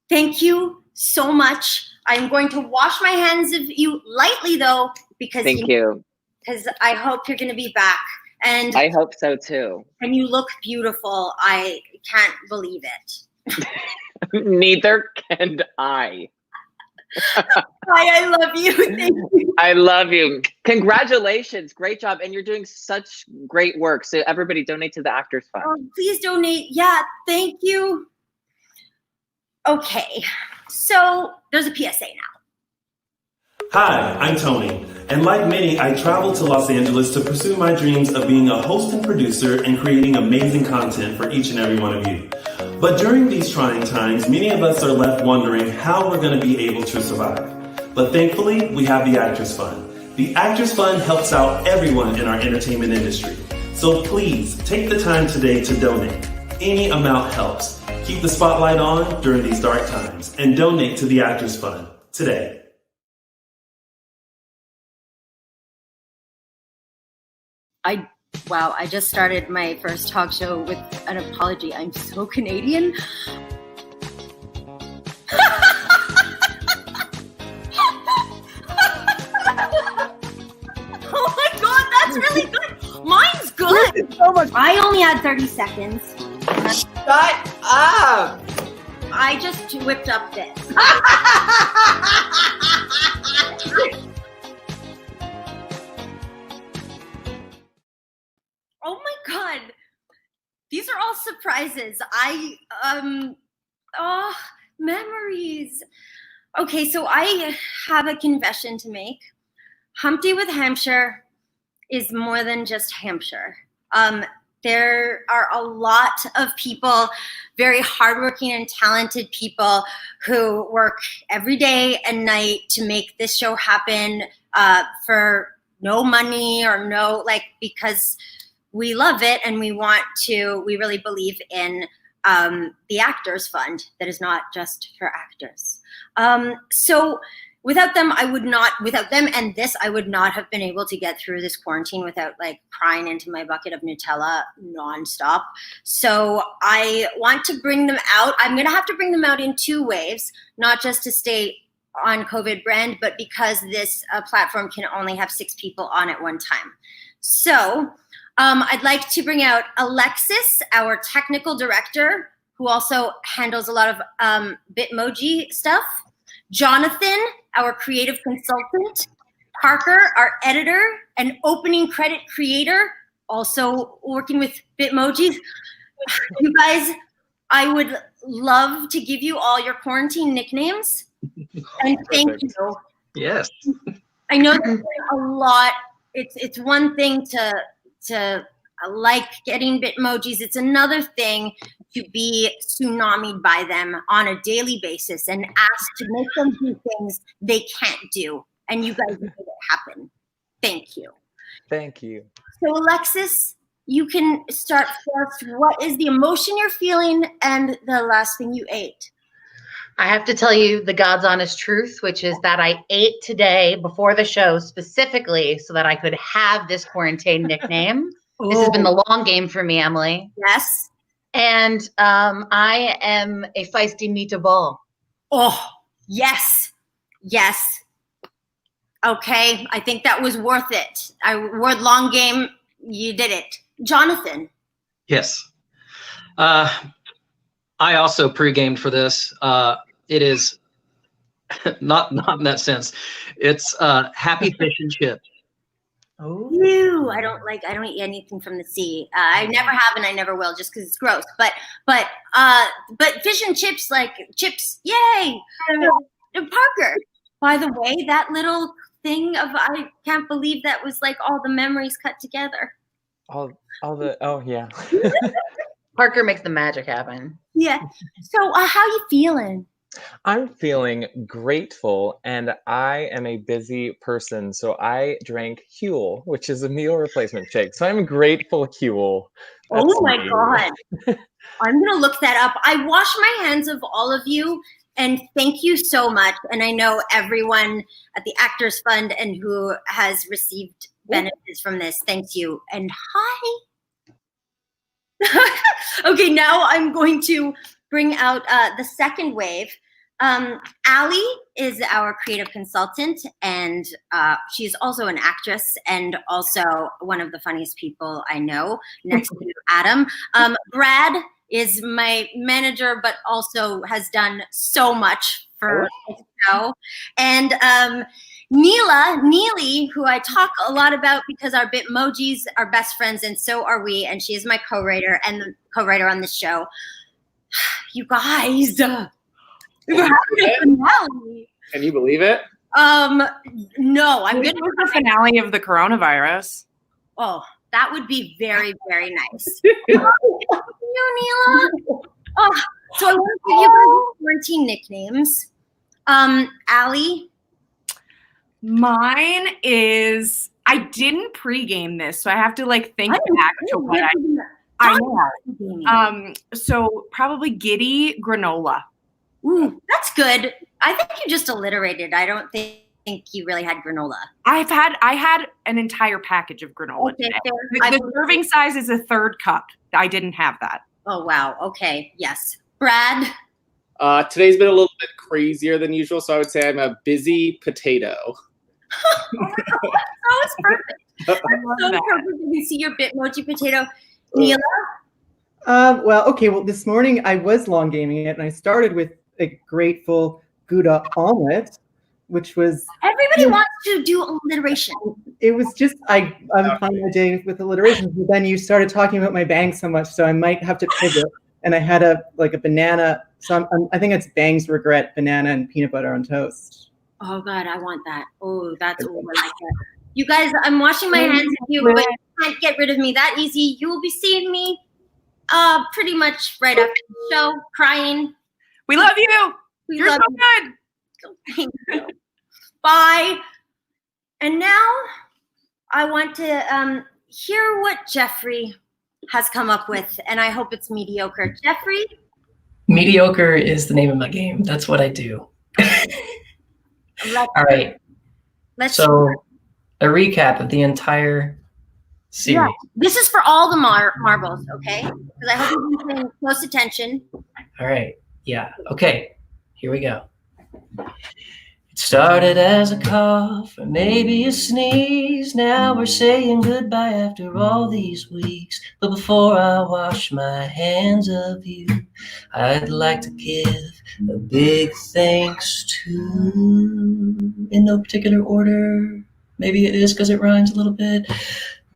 Thank you so much. I'm going to wash my hands of you lightly though, because Thank you. Because I hope you're going to be back. And I hope so too. And you look beautiful. I can't believe it. Neither can I. I love you. Thank you. I love you. Congratulations. Great job. And you're doing such great work. So everybody donate to the Actors Fund. Oh, please donate. Yeah, thank you. Okay, so there's a PSA now. Hi, I'm Tony, and like many, I traveled to Los Angeles to pursue my dreams of being a host and producer and creating amazing content for each and every one of you. But during these trying times, many of us are left wondering how we're going to be able to survive. But thankfully, we have the Actors Fund. The Actors Fund helps out everyone in our entertainment industry. So please, take the time today to donate. Any amount helps. Keep the spotlight on during these dark times and donate to the Actors Fund today. Wow, I just started my first talk show with an apology. I'm so Canadian. Oh my God, that's really good. Mine's good. So much. I only had 30 seconds. Shut up. I just whipped up this. Oh my God. These are all surprises. Memories. Okay, so I have a confession to make. HUMPDAY with Hampshire is more than just Hampshire. There are a lot of people, very hardworking and talented people who work every day and night to make this show happen for no money or because we love it and we really believe in the Actors Fund that is not just for actors. So without them and this, I would not have been able to get through this quarantine without crying into my bucket of Nutella nonstop. So I want to bring them out. I'm going to have to bring them out in 2 waves, not just to stay on COVID brand, but because this platform can only have 6 people on at one time. So I'd like to bring out Alexis, our technical director, who also handles a lot of Bitmoji stuff. Jonathan, our creative consultant. Parker, our editor and opening credit creator, also working with Bitmojis. You guys, I would love to give you all your quarantine nicknames. And thank you. Yes. I know there's a lot. It's one thing to like getting Bitmojis. It's another thing to be tsunamied by them on a daily basis and asked to make them do things they can't do. And you guys made it happen. Thank you. Thank you. So Alexis, you can start first. What is the emotion you're feeling and the last thing you ate? I have to tell you the God's honest truth, which is that I ate today before the show specifically so that I could have this quarantine nickname. This has been the long game for me, Emily. Yes. And I am a feisty meatball. Oh, yes. Yes. Okay. I think that was worth it. Word long game. You did it. Jonathan. Yes. I also pre-gamed for this. It is not in that sense. It's Happy Fish and Chips. Oh. Ew, I don't eat anything from the sea. I never have and I never will just because it's gross. But fish and chips, like chips, yay! Parker, by the way, that little thing of I can't believe that was like all the memories cut together. Oh yeah. Parker makes the magic happen. Yeah. So how you feeling? I'm feeling grateful, and I am a busy person, so I drank Huel, which is a meal replacement shake. So I'm grateful, Huel. Oh my God. I'm going to look that up. I wash my hands of all of you, and thank you so much. And I know everyone at the Actors Fund and who has received benefits from this. Thanks you. And hi. Okay, now I'm going to bring out the second wave. Allie is our creative consultant, and she's also an actress and also one of the funniest people I know, next to Adam. Brad is my manager, but also has done so much for the show. And Neely, who I talk a lot about because our Bitmojis are best friends, and so are we, and she is my co-writer and the co-writer on the show. You guys, we're having a finale. Can you believe it? No, I'm This gonna was the finale of the coronavirus. Oh, that would be very, very nice. You, Neela. Oh, so I want to give you guys 14 nicknames. Allie. Mine is I didn't pregame this, so I have to like think back to what I know. So probably Giddy Granola. Ooh, that's good. I think you just alliterated. I don't think you really had granola. I had an entire package of granola Okay, today. fair. The serving size is a third cup. I didn't have that. Oh wow. Okay. Yes. Brad. Today's been a little bit crazier than usual, so I would say I'm a busy potato. Oh, it's perfect. I'm so perfect to see your Bitmoji potato. Neela. Well, this morning I was long gaming it, and I started with a grateful Gouda omelet, which was Everybody wants to do alliteration. It was just I'm on my day with alliteration, but then you started talking about my bangs so much, so I might have to pivot. And I had a banana. So I think it's Bangs Regret banana and peanut butter on toast. Oh God, I want that. Oh, that's I like that. You guys, I'm washing my hands of you, but you can't get rid of me that easy. You will be seeing me pretty much right after the show, crying. We love you. You're so good. Thank you. Bye. And now I want to hear what Jeffrey has come up with, and I hope it's mediocre. Jeffrey? Mediocre is the name of my game. That's what I do. All right. So a recap of the entire series. Yeah. This is for all the marbles, okay? Because I hope you've been paying close attention. All right. Yeah. Okay. Here we go. It started as a cough or maybe a sneeze. Now we're saying goodbye after all these weeks. But before I wash my hands of you, I'd like to give a big thanks to, in no particular order, maybe it is because it rhymes a little bit,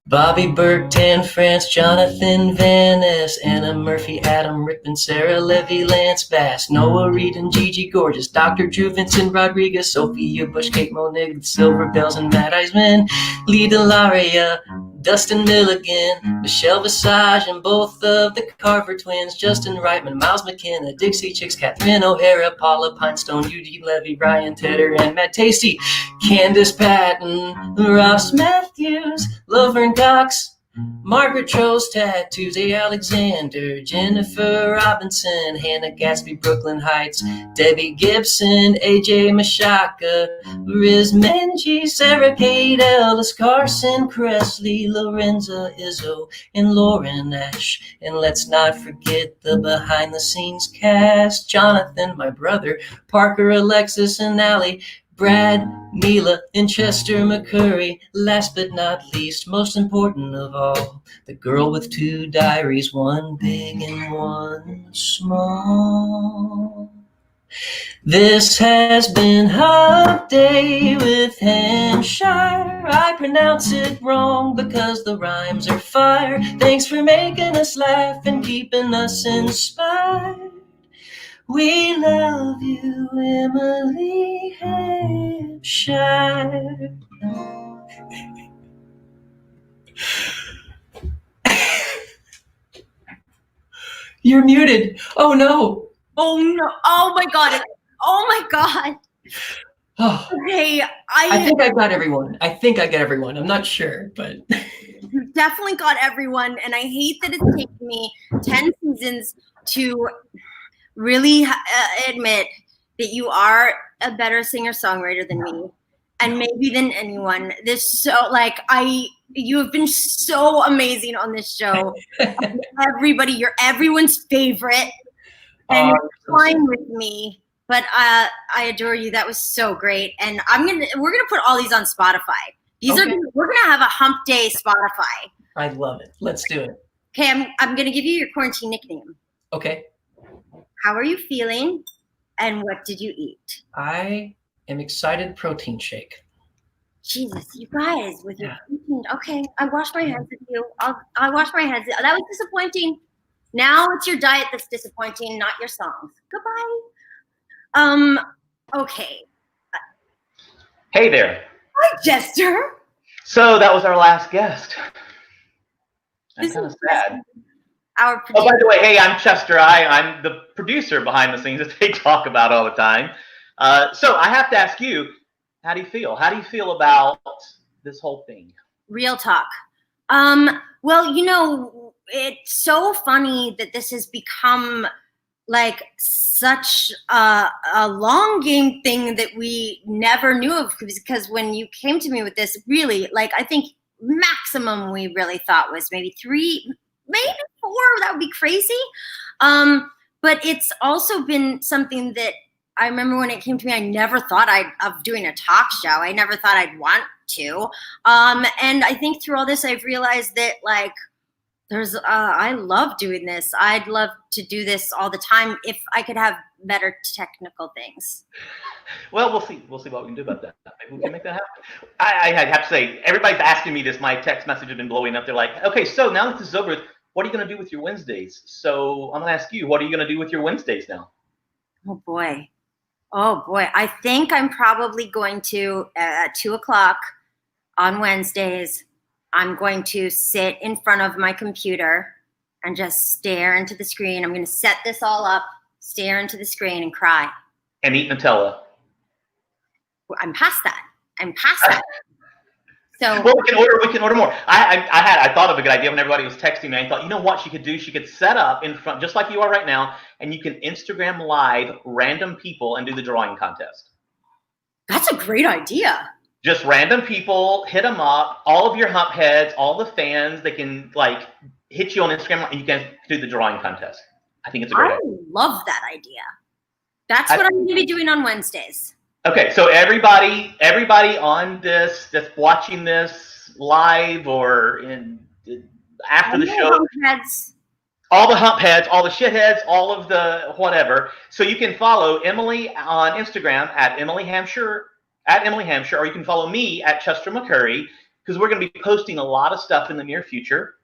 Bobby Burke, Tan France, Jonathan Van Ness, Anna Murphy, Adam Rippon, Sarah Levy, Lance Bass, Noah Reed and Gigi Gorgeous, Dr. Drew, Vincent Rodriguez, Sophia Bush, Kate Monig, Silver Bells and Matt Eisman, Lee Delaria, Dustin Milligan, Michelle Visage, and both of the Carver twins, Justin Reitman, Miles McKenna, Dixie Chicks, Catherine O'Hara, Paula Pinestone, Eugene Levy, Ryan Tedder, and Matt Tasty, Candace Patton, Ross Matthews, Laverne Cox, Margaret chose tattoos, A. Alexander, Jennifer Robinson, Hannah Gatsby, Brooklyn Heights, Debbie Gibson, AJ Mashaka, Riz Manji, Sarah Kate, Ellis Carson, Presley, Lorenza Izzo, and Lauren Ash. And let's not forget the behind the scenes cast, Jonathan, my brother, Parker, Alexis, and Allie, Brad, Mila, and Chester McCurry. Last but not least, most important of all, the girl with 2 diaries, one big and one small. This has been Hump Day with Hampshire. I pronounce it wrong because the rhymes are fire. Thanks for making us laugh and keeping us inspired. We love you, Emily Hampshire. You're muted. Oh no. Oh no. Oh my God. Oh my God. Oh, Okay. I think I got everyone. I'm not sure, but You definitely got everyone. And I hate that it's taken me 10 seasons to really admit that you are a better singer-songwriter than me, and maybe than anyone. You have been so amazing on this show. Everybody, you're everyone's favorite, and you're fine with me. But I adore you. That was so great, and we're gonna put all these on Spotify. We're gonna have a Hump Day Spotify. I love it. Let's do it. Okay, I'm gonna give you your quarantine nickname. Okay. How are you feeling, and what did you eat? I am excited protein shake. Jesus, you guys, with your protein. Okay, I washed my hands with you. I washed my hands. That was disappointing. Now it's your diet that's disappointing, not your songs. Goodbye. Okay. Hey there. Hi, Jester. So that was our last guest. I'm kind of sad. Our Oh, by the way, hey, I'm Chester. I'm the producer behind the scenes that they talk about all the time. So I have to ask you, how do you feel? How do you feel about this whole thing? Real talk. Well, it's so funny that this has become like such a long game thing that we never knew of, because when you came to me with this, really, like, I think maximum we really thought was maybe 3, maybe 4. That would be crazy. But it's also been something that I remember when it came to me, I never thought of doing a talk show. I never thought I'd want to. And I think through all this, I've realized that, like, I love doing this. I'd love to do this all the time if I could have better technical things. Well, we'll see. We'll see what we can do about that. Maybe we can make that happen. I have to say, everybody's asking me this. My text message has been blowing up. They're like, okay, so now that this is over, what are you going to do with your Wednesdays? So I'm going to ask you, what are you going to do with your Wednesdays now? Oh, boy. I think I'm probably going to, at 2:00 on Wednesdays, I'm going to sit in front of my computer and just stare into the screen. I'm going to set this all up, stare into the screen, and cry. And eat Nutella. I'm past that. So well, we can order more. I thought of a good idea when everybody was texting me. I thought, you know what she could do? She could set up in front, just like you are right now, and you can Instagram live random people and do the drawing contest. That's a great idea. Just random people, hit them up. All of your hump heads, all the fans, they can like hit you on Instagram, and you can do the drawing contest. I think it's a great idea. I love that idea. That's what I'm going to be doing on Wednesdays. Okay, so everybody on this that's watching this live or after the show, all the hump heads, all the shitheads, all of the whatever. So you can follow Emily on Instagram at Emily Hampshire, or you can follow me at Chester McCurry, because we're going to be posting a lot of stuff in the near future.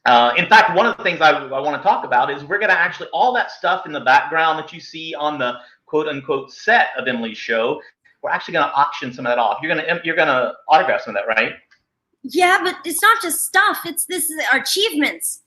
In fact, one of the things I want to talk about is we're going to actually, all that stuff in the background that you see on the quote unquote set of Emily's show, we're actually going to auction some of that off. You're going to autograph some of that, right? Yeah, but it's not just stuff. This is our achievements.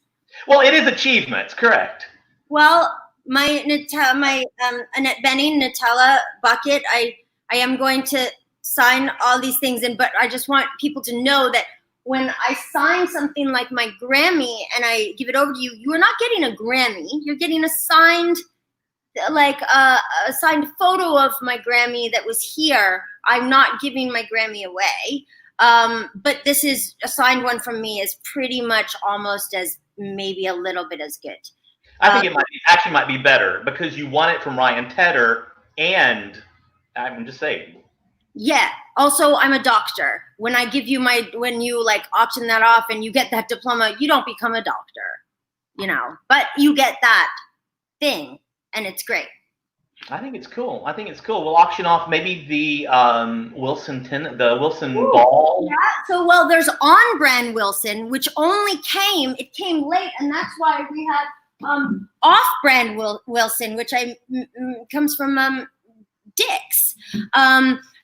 Well, it is achievements, correct. Well, my Annette Benning Nutella bucket, I am going to sign all these things in, but I just want people to know that when I sign something like my Grammy and I give it over to you, you are not getting a Grammy. You're getting a signed, like a signed photo of my Grammy that was here. I'm not giving my Grammy away. But this is a signed one from me is pretty much almost as maybe a little bit as good. I think it might be better because you won it from Ryan Tedder, and I'm just saying. Yeah. Also, I'm a doctor. When I give you when you like auction that off and you get that diploma, you don't become a doctor, you know, but you get that thing and it's great. I think it's cool. We'll auction off maybe the Wilson ball. Yeah. So, well, there's on-brand Wilson, which it came late, and that's why we have off-brand Wilson, which comes from Dick's.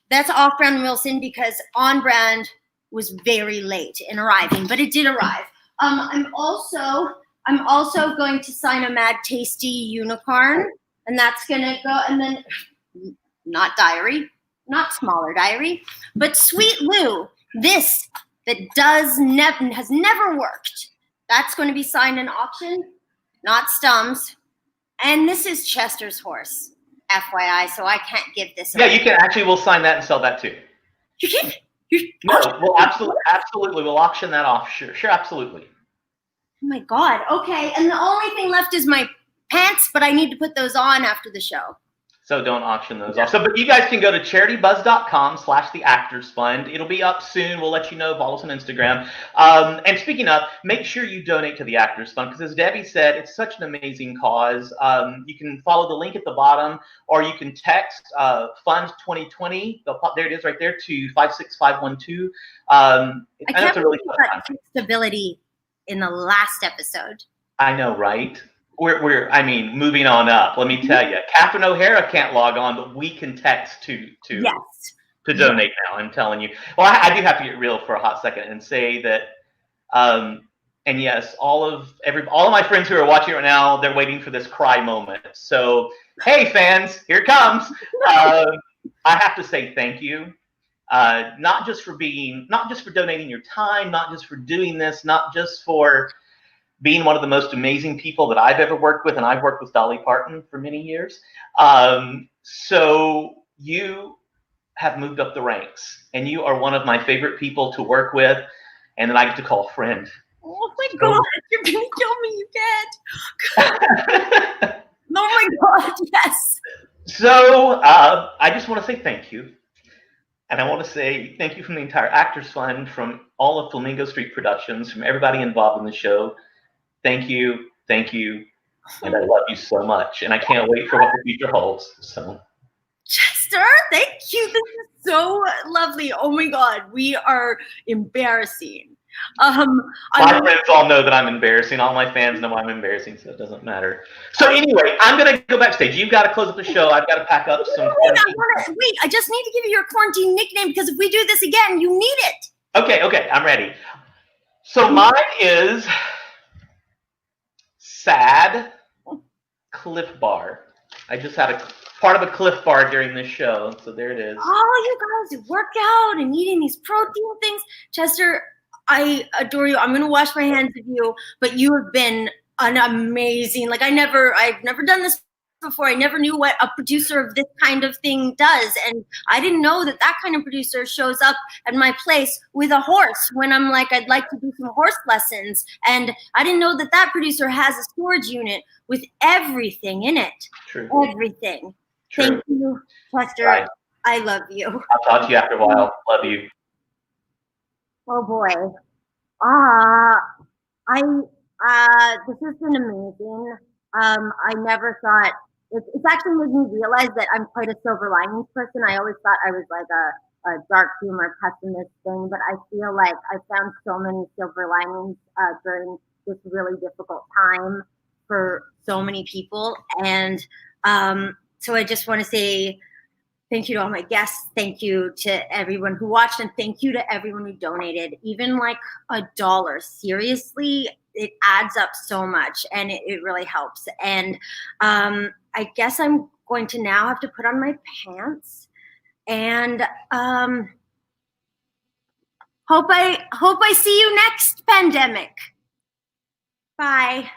That's off-brand Wilson because on-brand was very late in arriving, but it did arrive. I'm also going to sign a Mad Tasty unicorn, and that's gonna go. And then not diary, not smaller diary, but Sweet Lou. This that has never worked. That's going to be signed in auction, not Stum's. And this is Chester's horse. FYI, so I can't give this away. Yeah, you can actually. We'll sign that and sell that too. You can? No, we'll absolutely. We'll auction that off. Sure, absolutely. Oh my God. Okay, and the only thing left is my pants, but I need to put those on after the show. So don't auction those off. So, but you guys can go to CharityBuzz.com/the-Actors-Fund. It'll be up soon. We'll let you know. Follow us on Instagram. And speaking of, make sure you donate to the Actors Fund because, as Debbie said, it's such an amazing cause. You can follow the link at the bottom, or you can text Fund 2020. There it is, right there, to 56512. I can't believe that stability in the last episode. I know, right? We're moving on up. Let me tell you, Catherine O'Hara can't log on, but we can text to donate now. I'm telling you. Well, I do have to get real for a hot second and say that, and yes, all of my friends who are watching right now, they're waiting for this cry moment. So, hey, fans, here it comes. I have to say thank you, not just for donating your time, not just for doing this, not just for being one of the most amazing people that I've ever worked with, and I've worked with Dolly Parton for many years. So you have moved up the ranks, and you are one of my favorite people to work with, and that I get to call a friend. Oh my God, you're gonna kill me, you can't. Oh my God, yes. So I just want to say thank you. And I want to say thank you from the entire Actors Fund, from all of Flamingo Street Productions, from everybody involved in the show. Thank you, and I love you so much, and I can't wait for what the future holds. So, Chester, thank you. This is so lovely. Oh my God, we are embarrassing. My friends all know that I'm embarrassing. All my fans know I'm embarrassing, so it doesn't matter. So anyway, I'm gonna go backstage. You've got to close up the show. I've got to pack up some. Wait, I just need to give you your quarantine nickname because if we do this again, you need it. Okay, I'm ready. So mine is Sad Cliff Bar. I just had a part of a Cliff Bar during this show, so there it is. Oh, you guys work out and eating these protein things. Chester, I adore you. I'm going to wash my hands of you, but you have been an amazing, I've never done this before. I never knew what a producer of this kind of thing does. And I didn't know that kind of producer shows up at my place with a horse when I'm like, I'd like to do some horse lessons. And I didn't know that producer has a storage unit with everything in it. True. Everything. True. Thank you, Chester. Right. I love you. I'll talk to you after a while. Love you. Oh boy. This has been amazing. I never thought it's actually made me realize that I'm quite a silver linings person. I always thought I was like a dark humor pessimist thing, but I feel like I found so many silver linings during this really difficult time for so many people. And so I just want to say thank you to all my guests. Thank you to everyone who watched, and thank you to everyone who donated. Even like $1, seriously, it adds up so much, and it really helps. And I guess I'm going to now have to put on my pants. And Hope I see you next pandemic. Bye.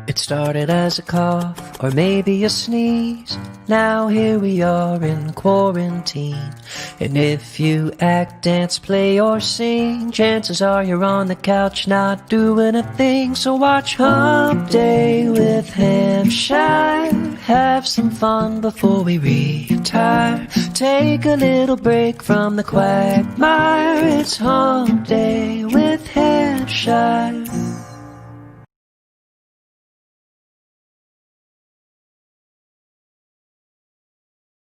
It started as a cough or maybe a sneeze. Now here we are in quarantine. And if you act, dance, play, or sing, chances are you're on the couch not doing a thing. So watch Hump Day with Hampshire. Have some fun before we retire. Take a little break from the quagmire. It's Hump Day with Hampshire.